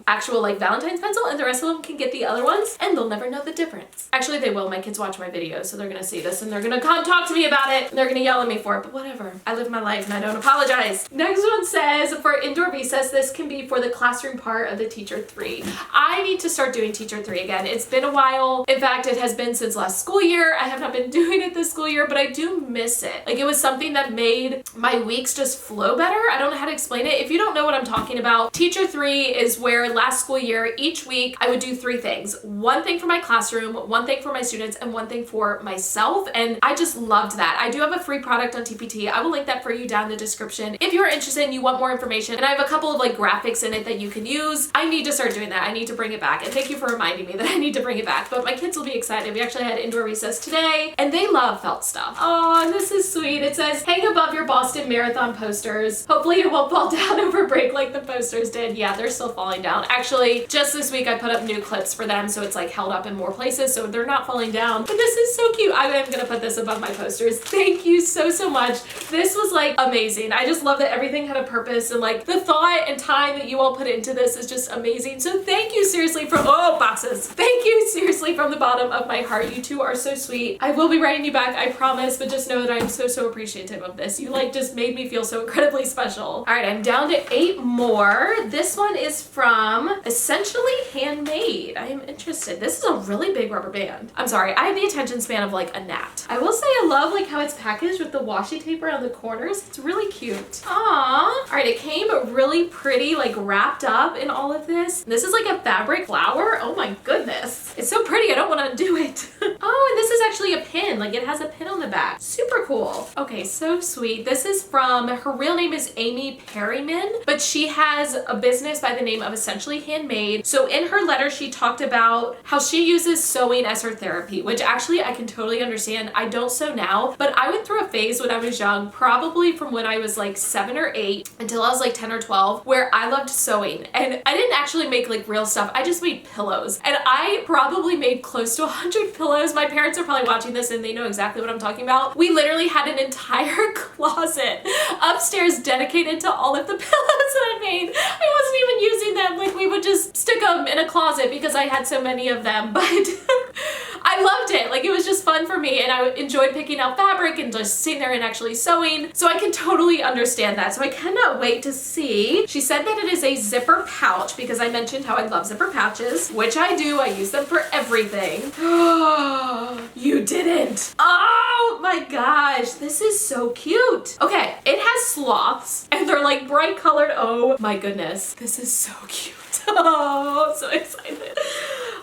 Speaker 1: actual like Valentine's pencil and the rest of them can get the other ones and they'll never know the difference. Actually they will. My kids watch my videos, so they're gonna see this and they're gonna come talk to me about it and they're gonna yell at me for it, but whatever. I live my life and I don't apologize. Next one says for indoor recess, this can be for the classroom part of the Teacher 3. I need to start doing Teacher 3. free again. It's been a while. In fact, it has been since last school year. I have not been doing it this school year, but I do miss it. Like, it was something that made my weeks just flow better. I don't know how to explain it. If you don't know what I'm talking about, Teacher 3 is where last school year, each week, I would do 3 things. One thing for my classroom, one thing for my students, and one thing for myself. And I just loved that. I do have a free product on TPT. I will link that for you down in the description if you're interested and you want more information. And I have a couple of like graphics in it that you can use. I need to start doing that. I need to bring it back. And thank you for reminding me that I need to bring it back. But my kids will be excited. We actually had indoor recess today and they love felt stuff. Oh, this is sweet. It says, hang above your Boston Marathon posters. Hopefully it won't fall down over break like the posters did. Yeah, they're still falling down. Actually, just this week I put up new clips for them so it's like held up in more places so they're not falling down. But this is so cute. I am gonna put this above my posters. Thank you so, so much. This was like amazing. I just love that everything had a purpose and like the thought and time that you all put into this is just amazing. So thank you seriously from, oh, boxes. Thank you seriously from the bottom of my heart. You two are so sweet. I will be writing you back, I promise, but just know that I'm so, so appreciative of this. You like just made me feel so incredibly special. All right, I'm down to 8 more. This one is from Essentially Handmade. I am interested. This is a really big rubber band. I'm sorry, I have the attention span of like a gnat. I will say I love like how it's packaged with the washi tape around the corners. It's really cute. Aww. All right, it came really pretty, like wrapped up in all of this. This is like a fabric flower. Oh my goodness. It's so pretty, I don't want to undo it. Oh, and this is actually a pin. Like it has a pin on the back. Super cool. Okay, so sweet. This is from, her real name is Amy Perryman, but she has a business by the name of Essentially Handmade. So in her letter, she talked about how she uses sewing as her therapy, which actually I can totally understand. I don't sew now, but I went through a phase when I was young, probably from when I was like 7 or 8 until I was like 10 or 12, where I loved sewing. And I didn't actually make like real stuff. I just made pillows. And I probably made close to 100 pillows. My parents are probably watching this and they know exactly what I'm talking about. We literally had an entire closet upstairs dedicated to all of the pillows that I made. I wasn't even using them. Like we would just stick them in a closet because I had so many of them, but I loved it. Like it was just fun for me and I enjoyed picking out fabric and just sitting there and actually sewing. So I can totally understand that. So I cannot wait to see. She said that it is a zipper pouch because I mentioned how I love zipper pouches, which I do. I use them for everything. You didn't. Oh my gosh, this is so cute. Okay, it has sloths and they're like bright colored. Oh my goodness, this is so cute. Oh, so excited.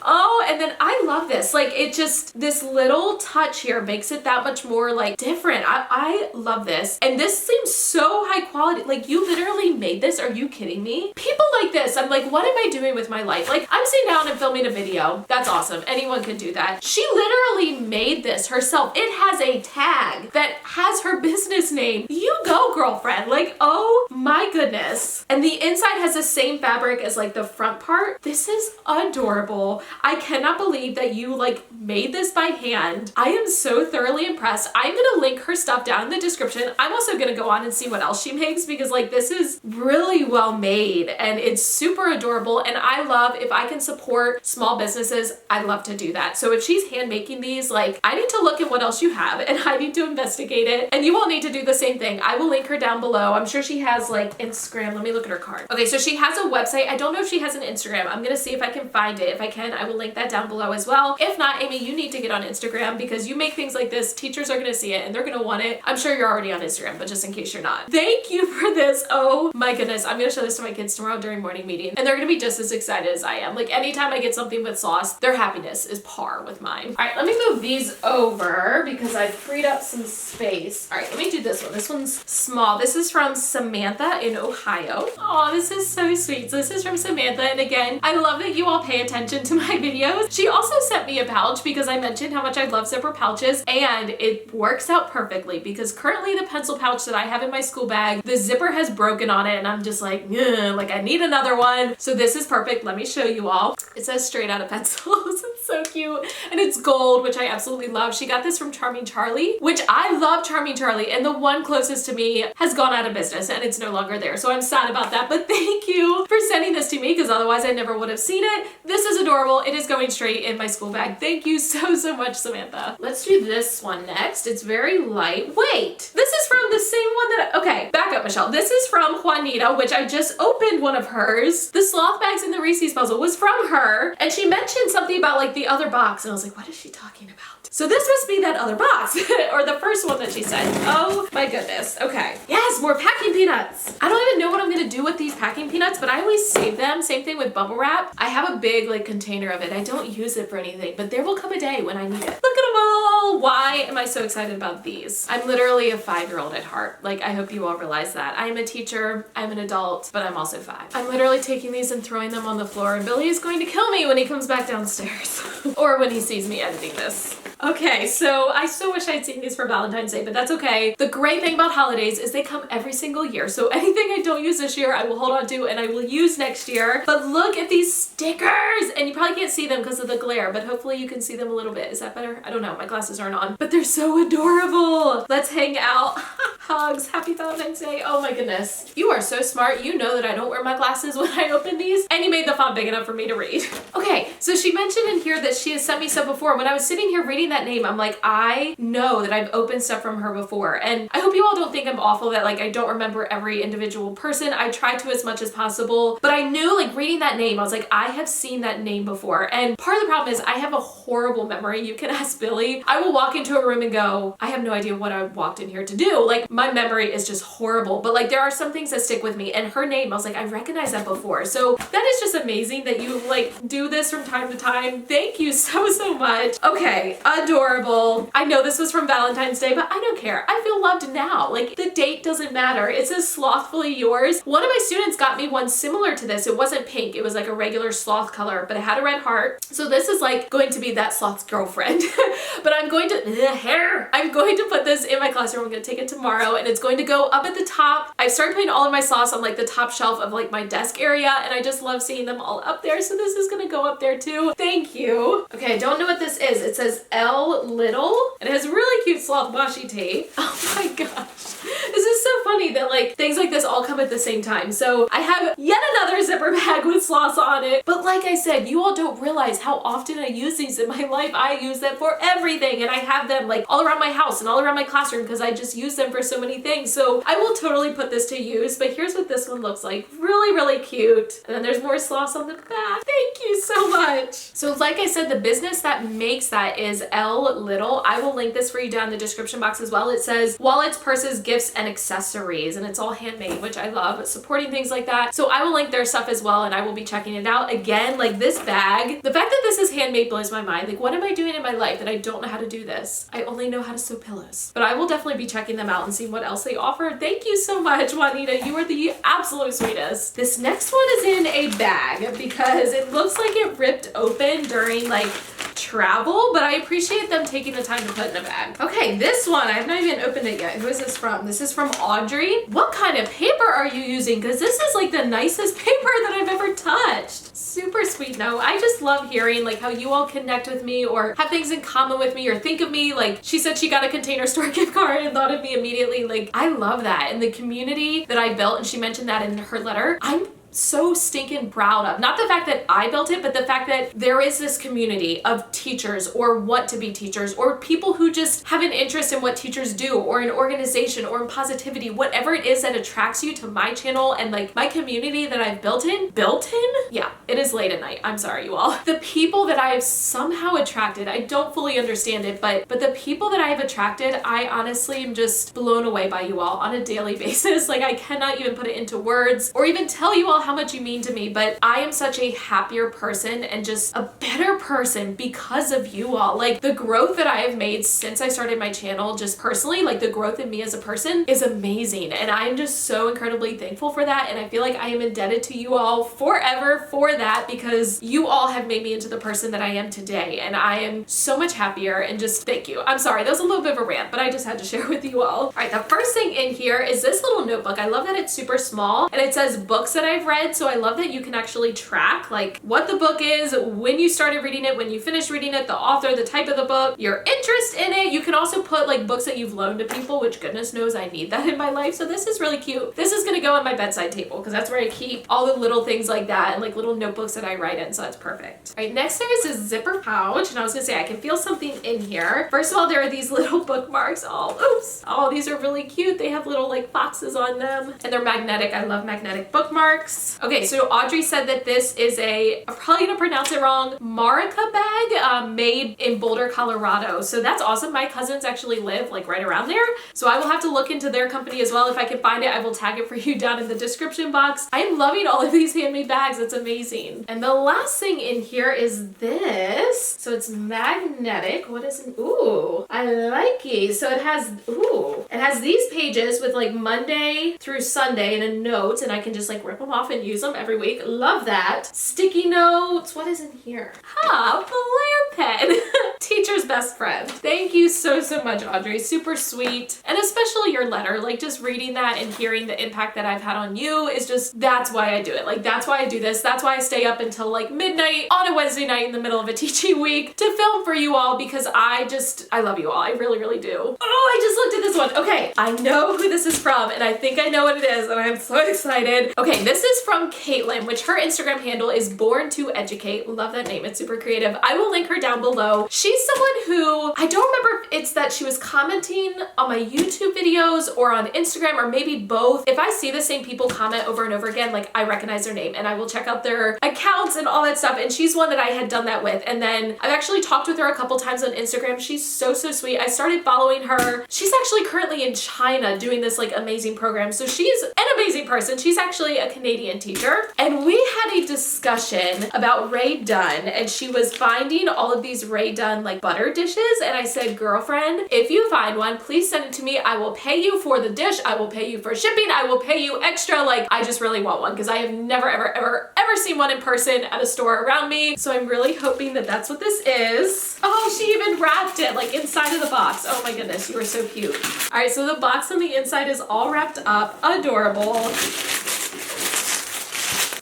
Speaker 1: Oh, and then I love this. Like it just, this little touch here makes it that much more like different. I love this. And this seems so high quality. Like you literally made this. Are you kidding me? People like this, I'm like, what am I doing with my life? Like I'm sitting down and filming a video. That's awesome. Anyone can do that. She literally made this herself. It has a tag that has her business name. You go, girlfriend. Like, oh my goodness. And the inside has the same fabric as like the front part. This is adorable. I cannot believe that you like made this by hand. I am so thoroughly impressed. I'm gonna link her stuff down in the description. I'm also gonna go on and see what else she makes because like this is really well made and it's super adorable. And I love, if I can support small businesses, I love to do that. So if she's hand making these, like I need to look at what else you have and I need to investigate it. And you all need to do the same thing. I will link her down below. I'm sure she has like Instagram. Let me look at her card. Okay, so she has a website. I don't know if she has an Instagram. I'm gonna see if I can find it. If I can, I will link that down below as well. If not, Amy, you need to get on Instagram because you make things like this. Teachers are gonna see it and they're gonna want it. I'm sure you're already on Instagram, but just in case you're not. Thank you for this. Oh my goodness. I'm gonna show this to my kids tomorrow during morning meeting and they're gonna be just as excited as I am. Like anytime I get something with sauce, their happiness is par with mine. All right, let me move these over because I've freed up some space. All right, let me do this one. This one's small. This is from Samantha in Ohio. Oh, this is so sweet. So this is from Samantha. And again, I love that you all pay attention to my videos. She also sent me a pouch because I mentioned how much I love zipper pouches and it works out perfectly because currently the pencil pouch that I have in my school bag, the zipper has broken on it and I'm just like I need another one. So this is perfect. Let me show you all. It says straight out of pencils. It's so cute. And it's gold, which I absolutely love. She got this from Charming Charlie, which I love Charming Charlie. And the one closest to me has gone out of business and it's no longer there. So I'm sad about that, but thank you for sending this to me because otherwise I never would have seen it. This is adorable. It is going straight in my school bag. Thank you so, so much, Samantha. Let's do this one next. It's very lightweight. This is is from the same one that, okay, back up, Michelle. This is from Juanita, which I just opened one of hers. The sloth bags in the Reese's puzzle was from her. And she mentioned something about like the other box. And I was like, what is she talking about? So this must be that other box, or the first one that she said. Oh my goodness. Okay. Yes, more packing peanuts. I don't even know what I'm gonna do with these packing peanuts, but I always save them. Same thing with bubble wrap. I have a big like container of it. I don't use it for anything, but there will come a day when I need it. Look at them all. Why am I so excited about these? I'm literally a 5-year-old at heart. Like, I hope you all realize that. I am a teacher, I'm an adult, but I'm also 5. I'm literally taking these and throwing them on the floor, and Billy is going to kill me when he comes back downstairs. Or when he sees me editing this. Okay, so I so wish I'd seen these for Valentine's Day, but that's okay. The great thing about holidays is they come every single year. So anything I don't use this year, I will hold on to and I will use next year. But look at these stickers! And you probably can't see them because of the glare, but hopefully you can see them a little bit. Is that better? I don't know, my glasses aren't on. But they're so adorable! Let's hang out. Hugs, happy Valentine's Day. Oh my goodness. You are so smart. You know that I don't wear my glasses when I open these. And you made the font big enough for me to read. Okay, so she mentioned in here that she has sent me stuff before. When I was sitting here reading that name, I'm like, I know that I've opened stuff from her before. And I hope you all don't think I'm awful that like I don't remember every individual person. I try to as much as possible. But I knew like reading that name, I was like, I have seen that name before. And part of the problem is I have a horrible memory. You can ask Billy. I will walk into a room and go, I have no idea what I walked in here to do. Like my memory is just horrible. But like there are some things that stick with me. And her name, I was like, I recognize that before. So that is just amazing that you like do this from time to time. Thank you so much. Okay, adorable. I know this was from Valentine's Day, but I don't care. I feel loved now. Like the date doesn't matter. It says slothfully yours. One of my students got me one similar to this. It wasn't pink. It was like a regular sloth color, but it had a red heart. So this is like going to be that sloth's girlfriend. But I'm going to put this in my classroom. I'm going to take it tomorrow and it's going to go up at the top. I started putting all of my sloths on like the top shelf of like my desk area and I just love seeing them all up there. So this is going to go up there too. Thank you. Okay, I don't know what this is. It says ELLE Little. It has really cute sloth washi tape. Oh my gosh. This is so funny that like things like this all come at the same time. So I have yet another zipper bag with sloths on it. But like I said, you all don't realize how often I use these in my life. I use them for everything and I have them like all around my house and all around my classroom because I just use them for so many things. So I will totally put this to use, but here's what this one looks like. Really cute. And then there's more sloths on the back. Thank you so much. So like I said, the business that makes that is ELLE Little. I will link this for you down in the description box as well. It says wallets, purses, gifts, and accessories, and it's all handmade, which I love, supporting things like that. So I will link their stuff as well and I will be checking it out. Again, like this bag, the fact that this is handmade blows my mind. Like what am I doing in my life that I don't know how to do this? I only know how to sew pillows. But I will definitely be checking them out and seeing what else they offer. Thank you so much, Juanita. You are the absolute sweetest. This next one is in a bag because it looks like it ripped open during like travel, but I appreciate them taking the time to put in a bag. Okay, this one, I have not even opened it yet. Who is this from? This is from Audrey. What kind of paper are you using? Because this is like the nicest paper that I've ever touched. Super sweet note. I just love hearing like how you all connect with me or have things in common with me or think of me. Like she said she got a Container Store gift card and thought of me immediately. Like I love that. And the community that I built, and she mentioned that in her letter, I'm so stinking proud of. Not the fact that I built it, but the fact that there is this community of teachers or want to be teachers or people who just have an interest in what teachers do or an organization or in positivity, whatever it is that attracts you to my channel and like my community that I've built in? Yeah, it is late at night. I'm sorry, you all. The people that I have somehow attracted, I don't fully understand it, but the people that I have attracted, I honestly am just blown away by you all on a daily basis. Like I cannot even put it into words or even tell you all how much you mean to me, but I am such a happier person and just a better person because of you all. Like the growth that I have made since I started my channel, just personally, like the growth in me as a person is amazing. And I'm just so incredibly thankful for that. And I feel like I am indebted to you all forever for that because you all have made me into the person that I am today. And I am so much happier and just thank you. I'm sorry, that was a little bit of a rant, but I just had to share with you all. All right, the first thing in here is this little notebook. I love that it's super small and it says books that I've read. So I love that you can actually track like what the book is, when you started reading it, when you finished reading it, the author, the type of the book, your interest in it, it. You can also put like books that you've loaned to people, which goodness knows I need that in my life. So this is really cute. This is gonna go on my bedside table because that's where I keep all the little things like that and like little notebooks that I write in, so that's perfect. All right, next there is this zipper pouch, and I was gonna say I can feel something in here. First of all, there are these little bookmarks. Oh, oops. Oh, these are really cute. They have little like foxes on them, and they're magnetic. I love magnetic bookmarks. Okay, so Audrey said that this is a, I'm probably gonna pronounce it wrong, Marica bag made in Boulder, Colorado. So that's awesome. My cousins actually live like right around there, so I will have to look into their company as well. If I can find it, I will tag it for you down in the description box. I am loving all of these handmade bags. It's amazing. And the last thing in here is this. So it's magnetic. What is it? Ooh, I like it. So it has, it has these pages with like Monday through Sunday and a note, and I can just like rip them off and use them every week. Love that. Sticky notes. What is in here? Blair pen. Teacher's best friend. Thank you so much, Audrey. Super sweet. And especially your letter, like just reading that and hearing the impact that I've had on you is just, that's why I do it. Like that's why I do this. That's why I stay up until like midnight on a Wednesday night in the middle of a teaching week to film for you all, because I love you all. I really, really do. Oh, I just looked at this one. Okay, I know who this is from, and I think I know what it is, and I'm so excited. Okay, this is from Caitlin, which her Instagram handle is BORNTOEDUKAIT. Love that name. It's super creative. I will link her down below. She's someone who, I don't remember if it's that she was commenting on my YouTube videos or on Instagram, or maybe both. If I see the same people comment over and over again, like I recognize their name and I will check out their accounts and all that stuff. And she's one that I had done that with. And then I've actually talked with her a couple times on Instagram. She's so sweet. I started following her. She's actually currently in China doing this like amazing program. So she's an amazing person. She's actually a Canadian teacher. And we had a discussion about Rae Dunn, and she was finding all of these Rae Dunn like butter dishes. And I said, girlfriend, if you find one, please send it to me. I will pay you for the dish. I will pay you for shipping. I will pay you extra. Like, I just really want one because I have never, ever seen one in person at a store around me. So I'm really hoping that that's what this is. Oh, she even wrapped it like inside of the box. Oh my goodness, you are so cute. All right, so the box on the inside is all wrapped up. Adorable.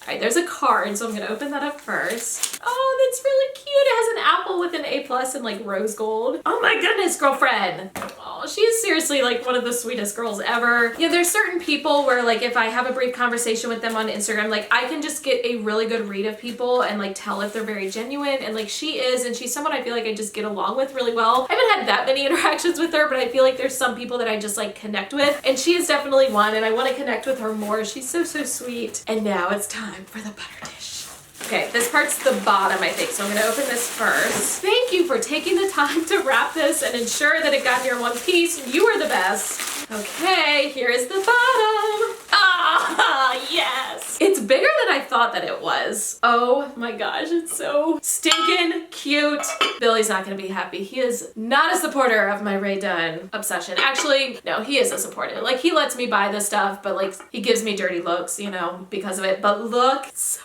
Speaker 1: All right, there's a card, so I'm gonna open that up first. Oh, that's really cute. It has an apple with an A+ and like rose gold. Oh my goodness, girlfriend. Oh, she is seriously like one of the sweetest girls ever. Yeah, there's certain people where like if I have a brief conversation with them on Instagram, like I can just get a really good read of people and like tell if they're very genuine, and like she is, and she's someone I feel like I just get along with really well. I haven't had that many interactions with her, but I feel like there's some people that I just like connect with, and she is definitely one, and I want to connect with her more. She's so sweet. And now it's time for the butter dish. Okay, this part's the bottom, I think, so I'm gonna open this first. Thank you for taking the time to wrap this and ensure that it got here in one piece. You are the best. Okay, here is the bottom. Ah, yes. It's bigger than I thought that it was. Oh my gosh, it's so stinking cute. Billy's not gonna be happy. He is not a supporter of my Rae Dunn obsession. Actually, no, he is a supporter. Like, he lets me buy this stuff, but like, he gives me dirty looks, you know, because of it. But look, it's so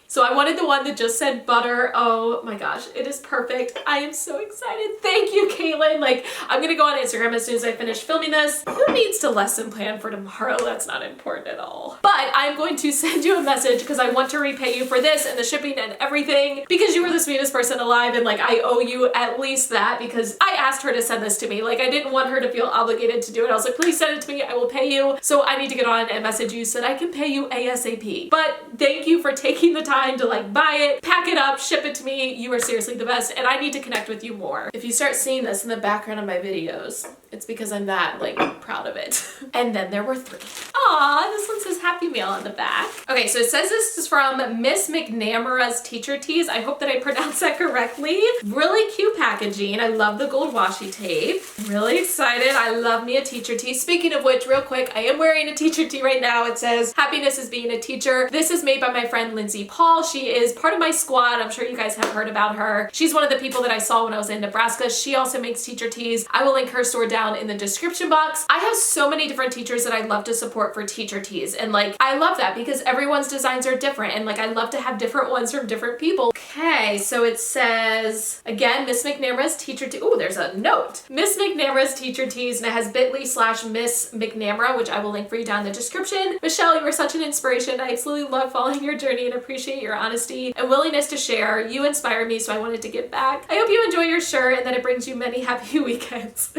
Speaker 1: So I wanted the one that just said butter. Oh my gosh, it is perfect. I am so excited. Thank you, Caitlin. Like, I'm gonna go on Instagram as soon as I finish filming this. Who needs to lesson plan for tomorrow? That's not important at all. But I'm going to send you a message because I want to repay you for this and the shipping and everything, because you were the sweetest person alive, and like, I owe you at least that, because I asked her to send this to me. Like, I didn't want her to feel obligated to do it. I was like, please send it to me. I will pay you. So I need to get on and message you so that I can pay you ASAP. But thank you for taking the time to like buy it, pack it up, ship it to me. You are seriously the best, and I need to connect with you more. If you start seeing this in the background of my videos, it's because I'm that like proud of it. And then there were 3. Aw, this one says Happy Meal on the back. Okay, so it says this is from Miss McNAMARA'S Teacher Tees. I hope that I pronounced that correctly. Really cute packaging. I love the gold washi tape. I'm really excited. I love me a teacher tee. Speaking of which, real quick, I am wearing a teacher tee right now. It says, happiness is being a teacher. This is made by my friend Lindsay Paul. She is part of my squad. I'm sure you guys have heard about her. She's one of the people that I saw when I was in Nebraska. She also makes teacher tees. I will link her store down in the description box. I have so many different teachers that I love to support for teacher tees. And like, I love that because everyone's designs are different. And like, I love to have different ones from different people. Okay, so it says, again, Miss McNamara's teacher tee. Oh, there's a note. Miss McNamara's teacher tees, and it has bit.ly/Miss McNamara, which I will link for you down in the description. Michelle, you are such an inspiration. I absolutely love following your journey and appreciate your honesty and willingness to share. You inspire me, so I wanted to give back. I hope you enjoy your shirt and that it brings you many happy weekends.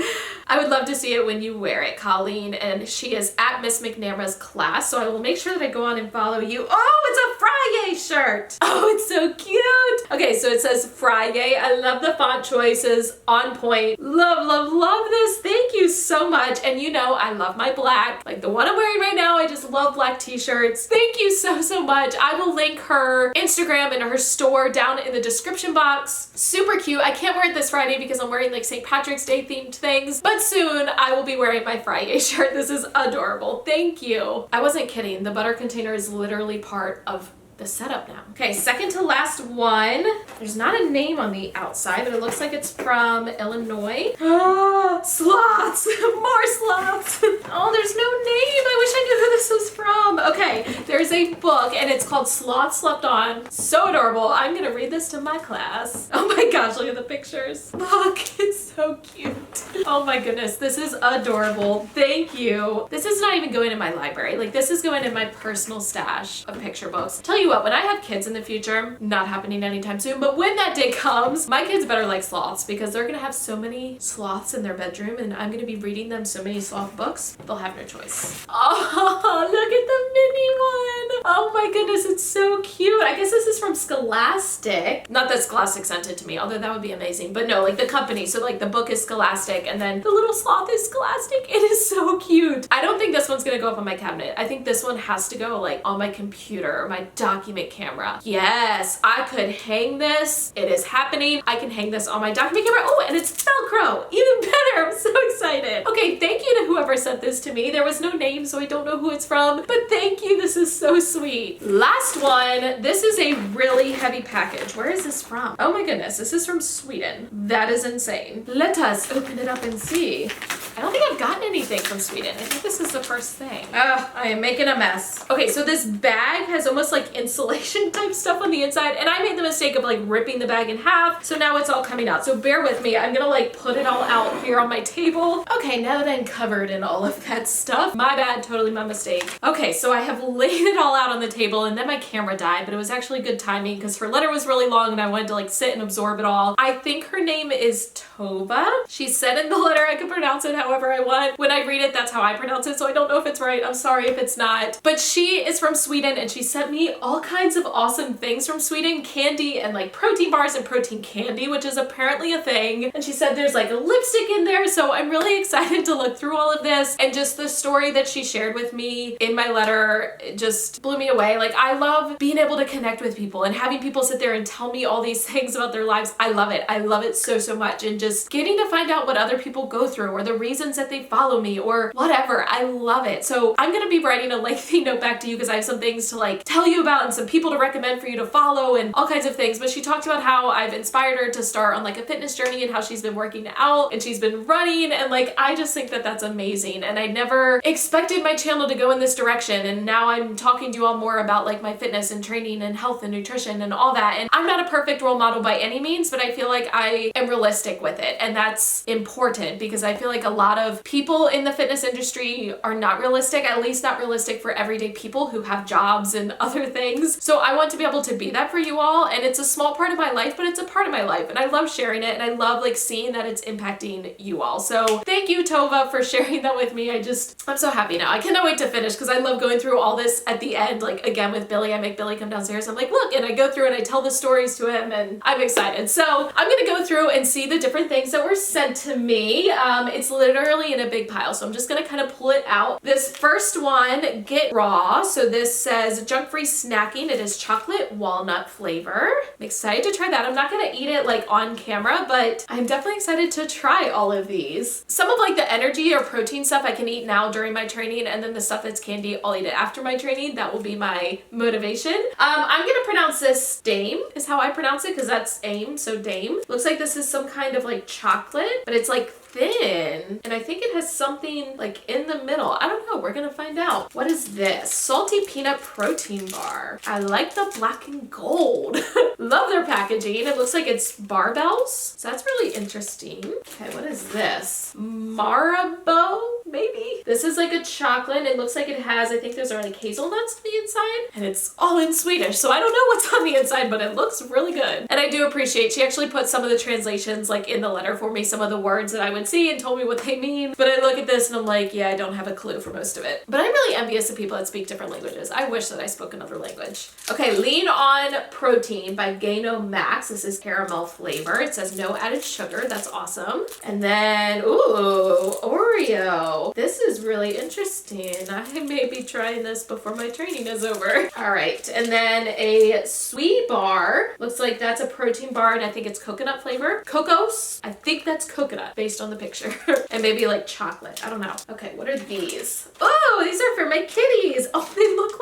Speaker 1: I would love to see it when you wear it, Colleen, and she is at Miss McNamara's class, so I will make sure that I go on and follow you. Oh, it's a Friday shirt. Oh, it's so cute. Okay, so it says Friday. I love the font choices, on point. Love, love, love this. Thank you so much. And you know, I love my black, like the one I'm wearing right now. I just love black t-shirts. Thank you so, so much. I will link her Instagram and her store down in the description box. Super cute. I can't wear it this Friday because I'm wearing like St. Patrick's Day themed things, but soon I will be wearing my Friday shirt. This is adorable. Thank you. I wasn't kidding. The butter container is literally part of the setup now. Okay, second to last one. There's not a name on the outside, but it looks like it's from Illinois. Ah, sloths! More sloths! Oh, there's no name. I wish I knew who this was from. Okay, there's a book and it's called Sloth Slept On. So adorable. I'm gonna read this to my class. Oh my gosh, look at the pictures. Look, it's so cute. Oh my goodness, this is adorable. Thank you. This is not even going in my library. Like, this is going in my personal stash of picture books. Tell you what, when I have kids in the future, not happening anytime soon, but when that day comes, my kids better like sloths because they're gonna have so many sloths in their bedroom and I'm gonna be reading them so many sloth books, they'll have no choice. Oh, look at the mini one. Oh my goodness, it's so cute. I guess this is from Scholastic. Not that Scholastic sent it to me, although that would be amazing, but no, like the company. So like the book is Scholastic and then the little sloth is Scholastic. It is so cute. I don't think this one's gonna go up on my cabinet. I think this one has to go like on my computer or my document camera. Yes, I could hang this. It is happening. I can hang this on my document camera. Oh, and it's Velcro. Even better. I'm so excited. Okay, thank you to whoever sent this to me. There was no name, so I don't know who it's from, but thank you. This is so sweet. Last one. This is a really heavy package. Where is this from? Oh my goodness, this is from Sweden. That is insane. Let us open it up and see. I don't think I've gotten anything from Sweden. I think this is the first thing. I am making a mess. Okay, so this bag has almost like insulation type stuff on the inside, and I made the mistake of like ripping the bag in half, so now it's all coming out. So bear with me. I'm gonna like put it all out here on my table. Okay, now that I'm covered in all of that stuff, my bad, totally my mistake. Okay, so I have laid it all out on the table and then my camera died, but it was actually good timing because her letter was really long and I wanted to like sit and absorb it all. I think her name is Tova. She said in the letter I could pronounce it however I want. When I read it, that's how I pronounce it, so I don't know if it's right. I'm sorry if it's not. But she is from Sweden and she sent me all kinds of awesome things from Sweden, candy and like protein bars and protein candy, which is apparently a thing. And she said there's like a lipstick in there, so I'm really excited to look through all of this. And just the story that she shared with me in my letter, it just blew me away. Like, I love being able to connect with people and having people sit there and tell me all these things about their lives. I love it. I love it so, so much. And just getting to find out what other people go through or the reasons that they follow me or whatever. I love it. So I'm gonna be writing a lengthy note back to you because I have some things to like tell you about and some people to recommend for you to follow and all kinds of things. But she talked about how I've inspired her to start on like a fitness journey and how she's been working out and she's been running, and like I just think that that's amazing. And I never expected my channel to go in this direction, and now I'm talking to you all more about like my fitness and training and health and nutrition and all that. And I'm not a perfect role model by any means, but I feel like I am realistic with it, and that's important because I feel like a lot of people in the fitness industry are not realistic, at least not realistic for everyday people who have jobs and other things. So I want to be able to be that for you all, and it's a small part of my life, but it's a part of my life, and I love sharing it, and I love like seeing that it's impacting you all. So thank you, Tova, for sharing that with me. I'm so happy now. I cannot wait to finish because I love going through all this at the end. Like again with Billy, I make Billy come downstairs. I'm like, look, and I go through and I tell the stories to him, and I'm excited. So I'm gonna go through and see the different things that were sent to me. It's literally in a big pile, so I'm just gonna kind of pull it out. This first one, Get Raw. So this says junk-free snacking. It is chocolate walnut flavor. I'm excited to try that. I'm not gonna eat it like on camera, but I'm definitely excited to try all of these. Some of like the energy or protein stuff I can eat now during my training, and then the stuff that's candy, I'll eat it after my training. That will be my motivation. I'm gonna pronounce this Dame is how I pronounce it because that's aim, so Dame. Looks like this is some kind of like chocolate, but it's like thin, and I think it has something like in the middle. I don't know, we're gonna find out. What is this? Salty peanut protein bar. I like the black and gold. Love their packaging. It looks like it's barbells, so that's really interesting. Okay, what is this? Marabou, maybe? This is like a chocolate. It looks like it has, I think those are like hazelnuts on the inside, and it's all in Swedish, so I don't know what's on the inside, but it looks really good. And I do appreciate she actually put some of the translations like in the letter for me, some of the words that I would see, and told me what they mean. But I look at this and I'm like, yeah, I don't have a clue for most of it. But I'm really envious of people that speak different languages. I wish that I spoke another language. Okay, Lean On Protein by Gano Max. This is caramel flavor. It says no added sugar. That's awesome. And then, ooh, Oreo. This is really interesting. I may be trying this before my training is over. All right, and then a sweet bar. Looks like that's a protein bar, and I think it's coconut flavor. Cocos. I think that's coconut based on the picture. And maybe like chocolate. I don't know. Okay, what are these? Oh, these are for my kitties. Oh, they look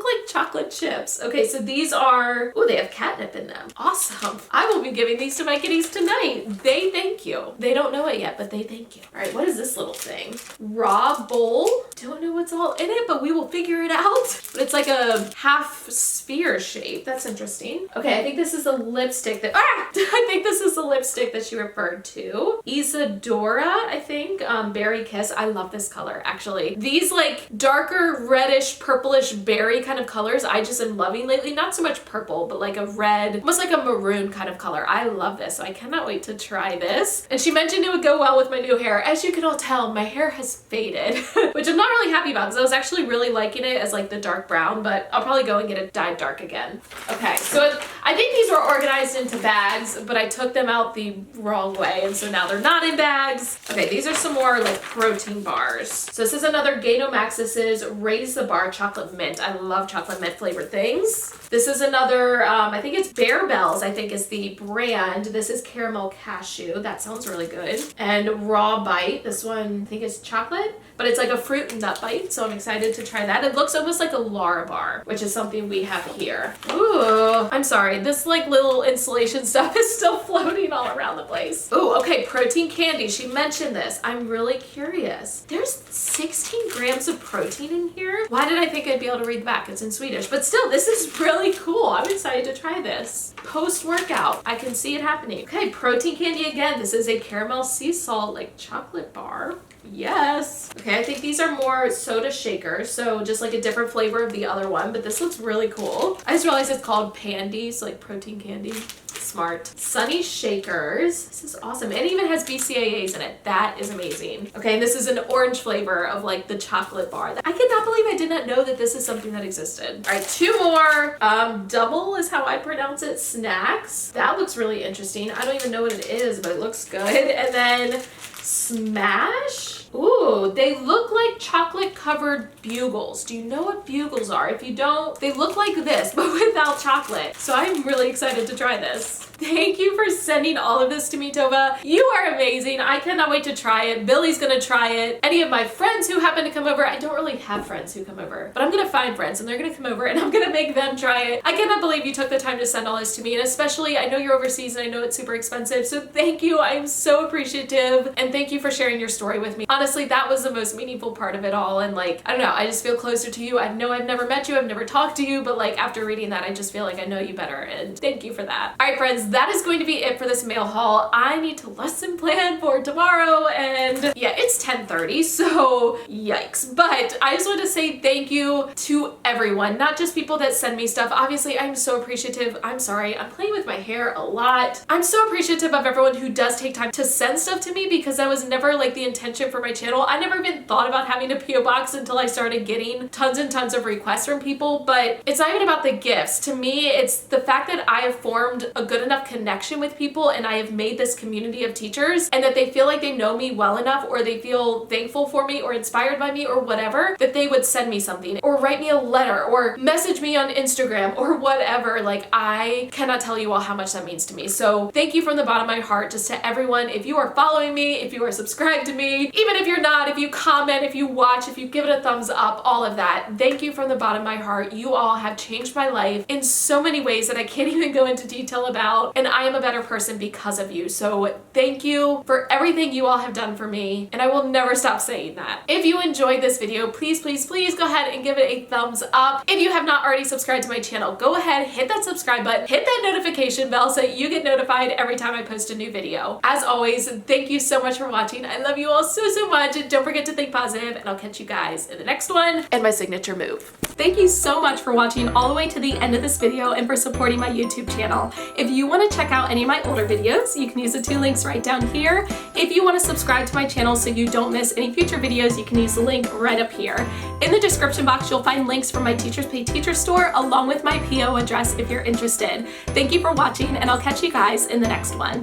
Speaker 1: like chocolate chips. Okay, so these are, oh, they have catnip in them. Awesome. I will be giving these to my kitties tonight. They thank you. They don't know it yet, but they thank you. All right, what is this little thing? Raw bowl. Don't know what's all in it, but we will figure it out. But it's like a half sphere shape. That's interesting. Okay, I think this is the lipstick that, I think this is the lipstick that she referred to. Isadora, I think, Berry Kiss. I love this color, actually. These like darker reddish, purplish berry kind of colors I just am loving lately. Not so much purple, but like a red, almost like a maroon kind of color. I love this, so I cannot wait to try this. And she mentioned it would go well with my new hair. As you can all tell, my hair has faded, which I'm not really happy about because I was actually really liking it as like the dark brown, but I'll probably go and get it dyed dark again. Okay, so I think these were organized into bags, but I took them out the wrong way, and so now they're not in bags. Okay, these are some more like protein bars. So this is another Gano Max. This is Raise the Bar Chocolate Mint. I love chocolate mint flavored things. This is another, I think it's Bear Bells, I think is the brand. This is caramel cashew. That sounds really good. And Raw Bite. This one, I think is chocolate, but it's like a fruit and nut bite, so I'm excited to try that. It looks almost like a Lara bar, which is something we have here. Ooh, I'm sorry. This like little installation stuff is still floating all around the place. Ooh, okay, protein candy. She mentioned this. I'm really curious. There's 16 grams of protein in here. Why did I think I'd be able to read the back? It's in Swedish, but still, this is really cool. I'm excited to try this. Post-workout, I can see it happening. Okay, protein candy again. This is a caramel sea salt like chocolate bar. Yes. Okay, I think these are more soda shakers, so just like a different flavor of the other one, but this looks really cool. I just realized it's called Pandy, so like protein candy. Smart. Sunny Shakers. This is awesome. And it even has BCAAs in it. That is amazing. Okay, and this is an orange flavor of like the chocolate bar. I cannot believe I did not know that this is something that existed. All right, two more. Double is how I pronounce it. Snacks. That looks really interesting. I don't even know what it is, but it looks good. And then Smash. Ooh, they look like chocolate covered bugles. Do you know what bugles are? If you don't, they look like this, but without chocolate. So I'm really excited to try this. Thank you for sending all of this to me, Tova. You are amazing. I cannot wait to try it. Billy's gonna try it. Any of my friends who happen to come over, I don't really have friends who come over, but I'm gonna find friends and they're gonna come over and I'm gonna make them try it. I cannot believe you took the time to send all this to me, and especially I know you're overseas and I know it's super expensive, so thank you. I am so appreciative, and thank you for sharing your story with me. Honestly, that was the most meaningful part of it all, and like, I don't know, I just feel closer to you. I know I've never met you, I've never talked to you, but like after reading that, I just feel like I know you better, and thank you for that. All right, friends, that is going to be it for this mail haul. I need to lesson plan for tomorrow, and yeah, it's 10:30, so yikes. But I just want to say thank you to everyone, not just people that send me stuff. Obviously, I'm so appreciative. I'm sorry, I'm playing with my hair a lot. I'm so appreciative of everyone who does take time to send stuff to me, because that was never like the intention for my channel. I never even thought about having a PO box until I started getting tons and tons of requests from people. But it's not even about the gifts. To me, it's the fact that I have formed a good enough connection with people, and I have made this community of teachers, and that they feel like they know me well enough, or they feel thankful for me or inspired by me or whatever, that they would send me something or write me a letter or message me on Instagram or whatever. Like, I cannot tell you all how much that means to me. So thank you from the bottom of my heart, just to everyone. If you are following me, if you are subscribed to me, even if you're not, not, if you comment, if you watch, if you give it a thumbs up, all of that. Thank you from the bottom of my heart. You all have changed my life in so many ways that I can't even go into detail about, and I am a better person because of you. So thank you for everything you all have done for me, and I will never stop saying that. If you enjoyed this video, please, please, please go ahead and give it a thumbs up. If you have not already subscribed to my channel, go ahead, hit that subscribe button, hit that notification bell so that you get notified every time I post a new video. As always, thank you so much for watching. I love you all so, so much. Don't forget to think positive, and I'll catch you guys in the next one and my signature move. Thank you so much for watching all the way to the end of this video and for supporting my YouTube channel. If you want to check out any of my older videos, you can use the 2 links right down here. If you want to subscribe to my channel so you don't miss any future videos, you can use the link right up here. In the description box, you'll find links for my Teachers Pay Teachers store along with my PO address if you're interested. Thank you for watching, and I'll catch you guys in the next one.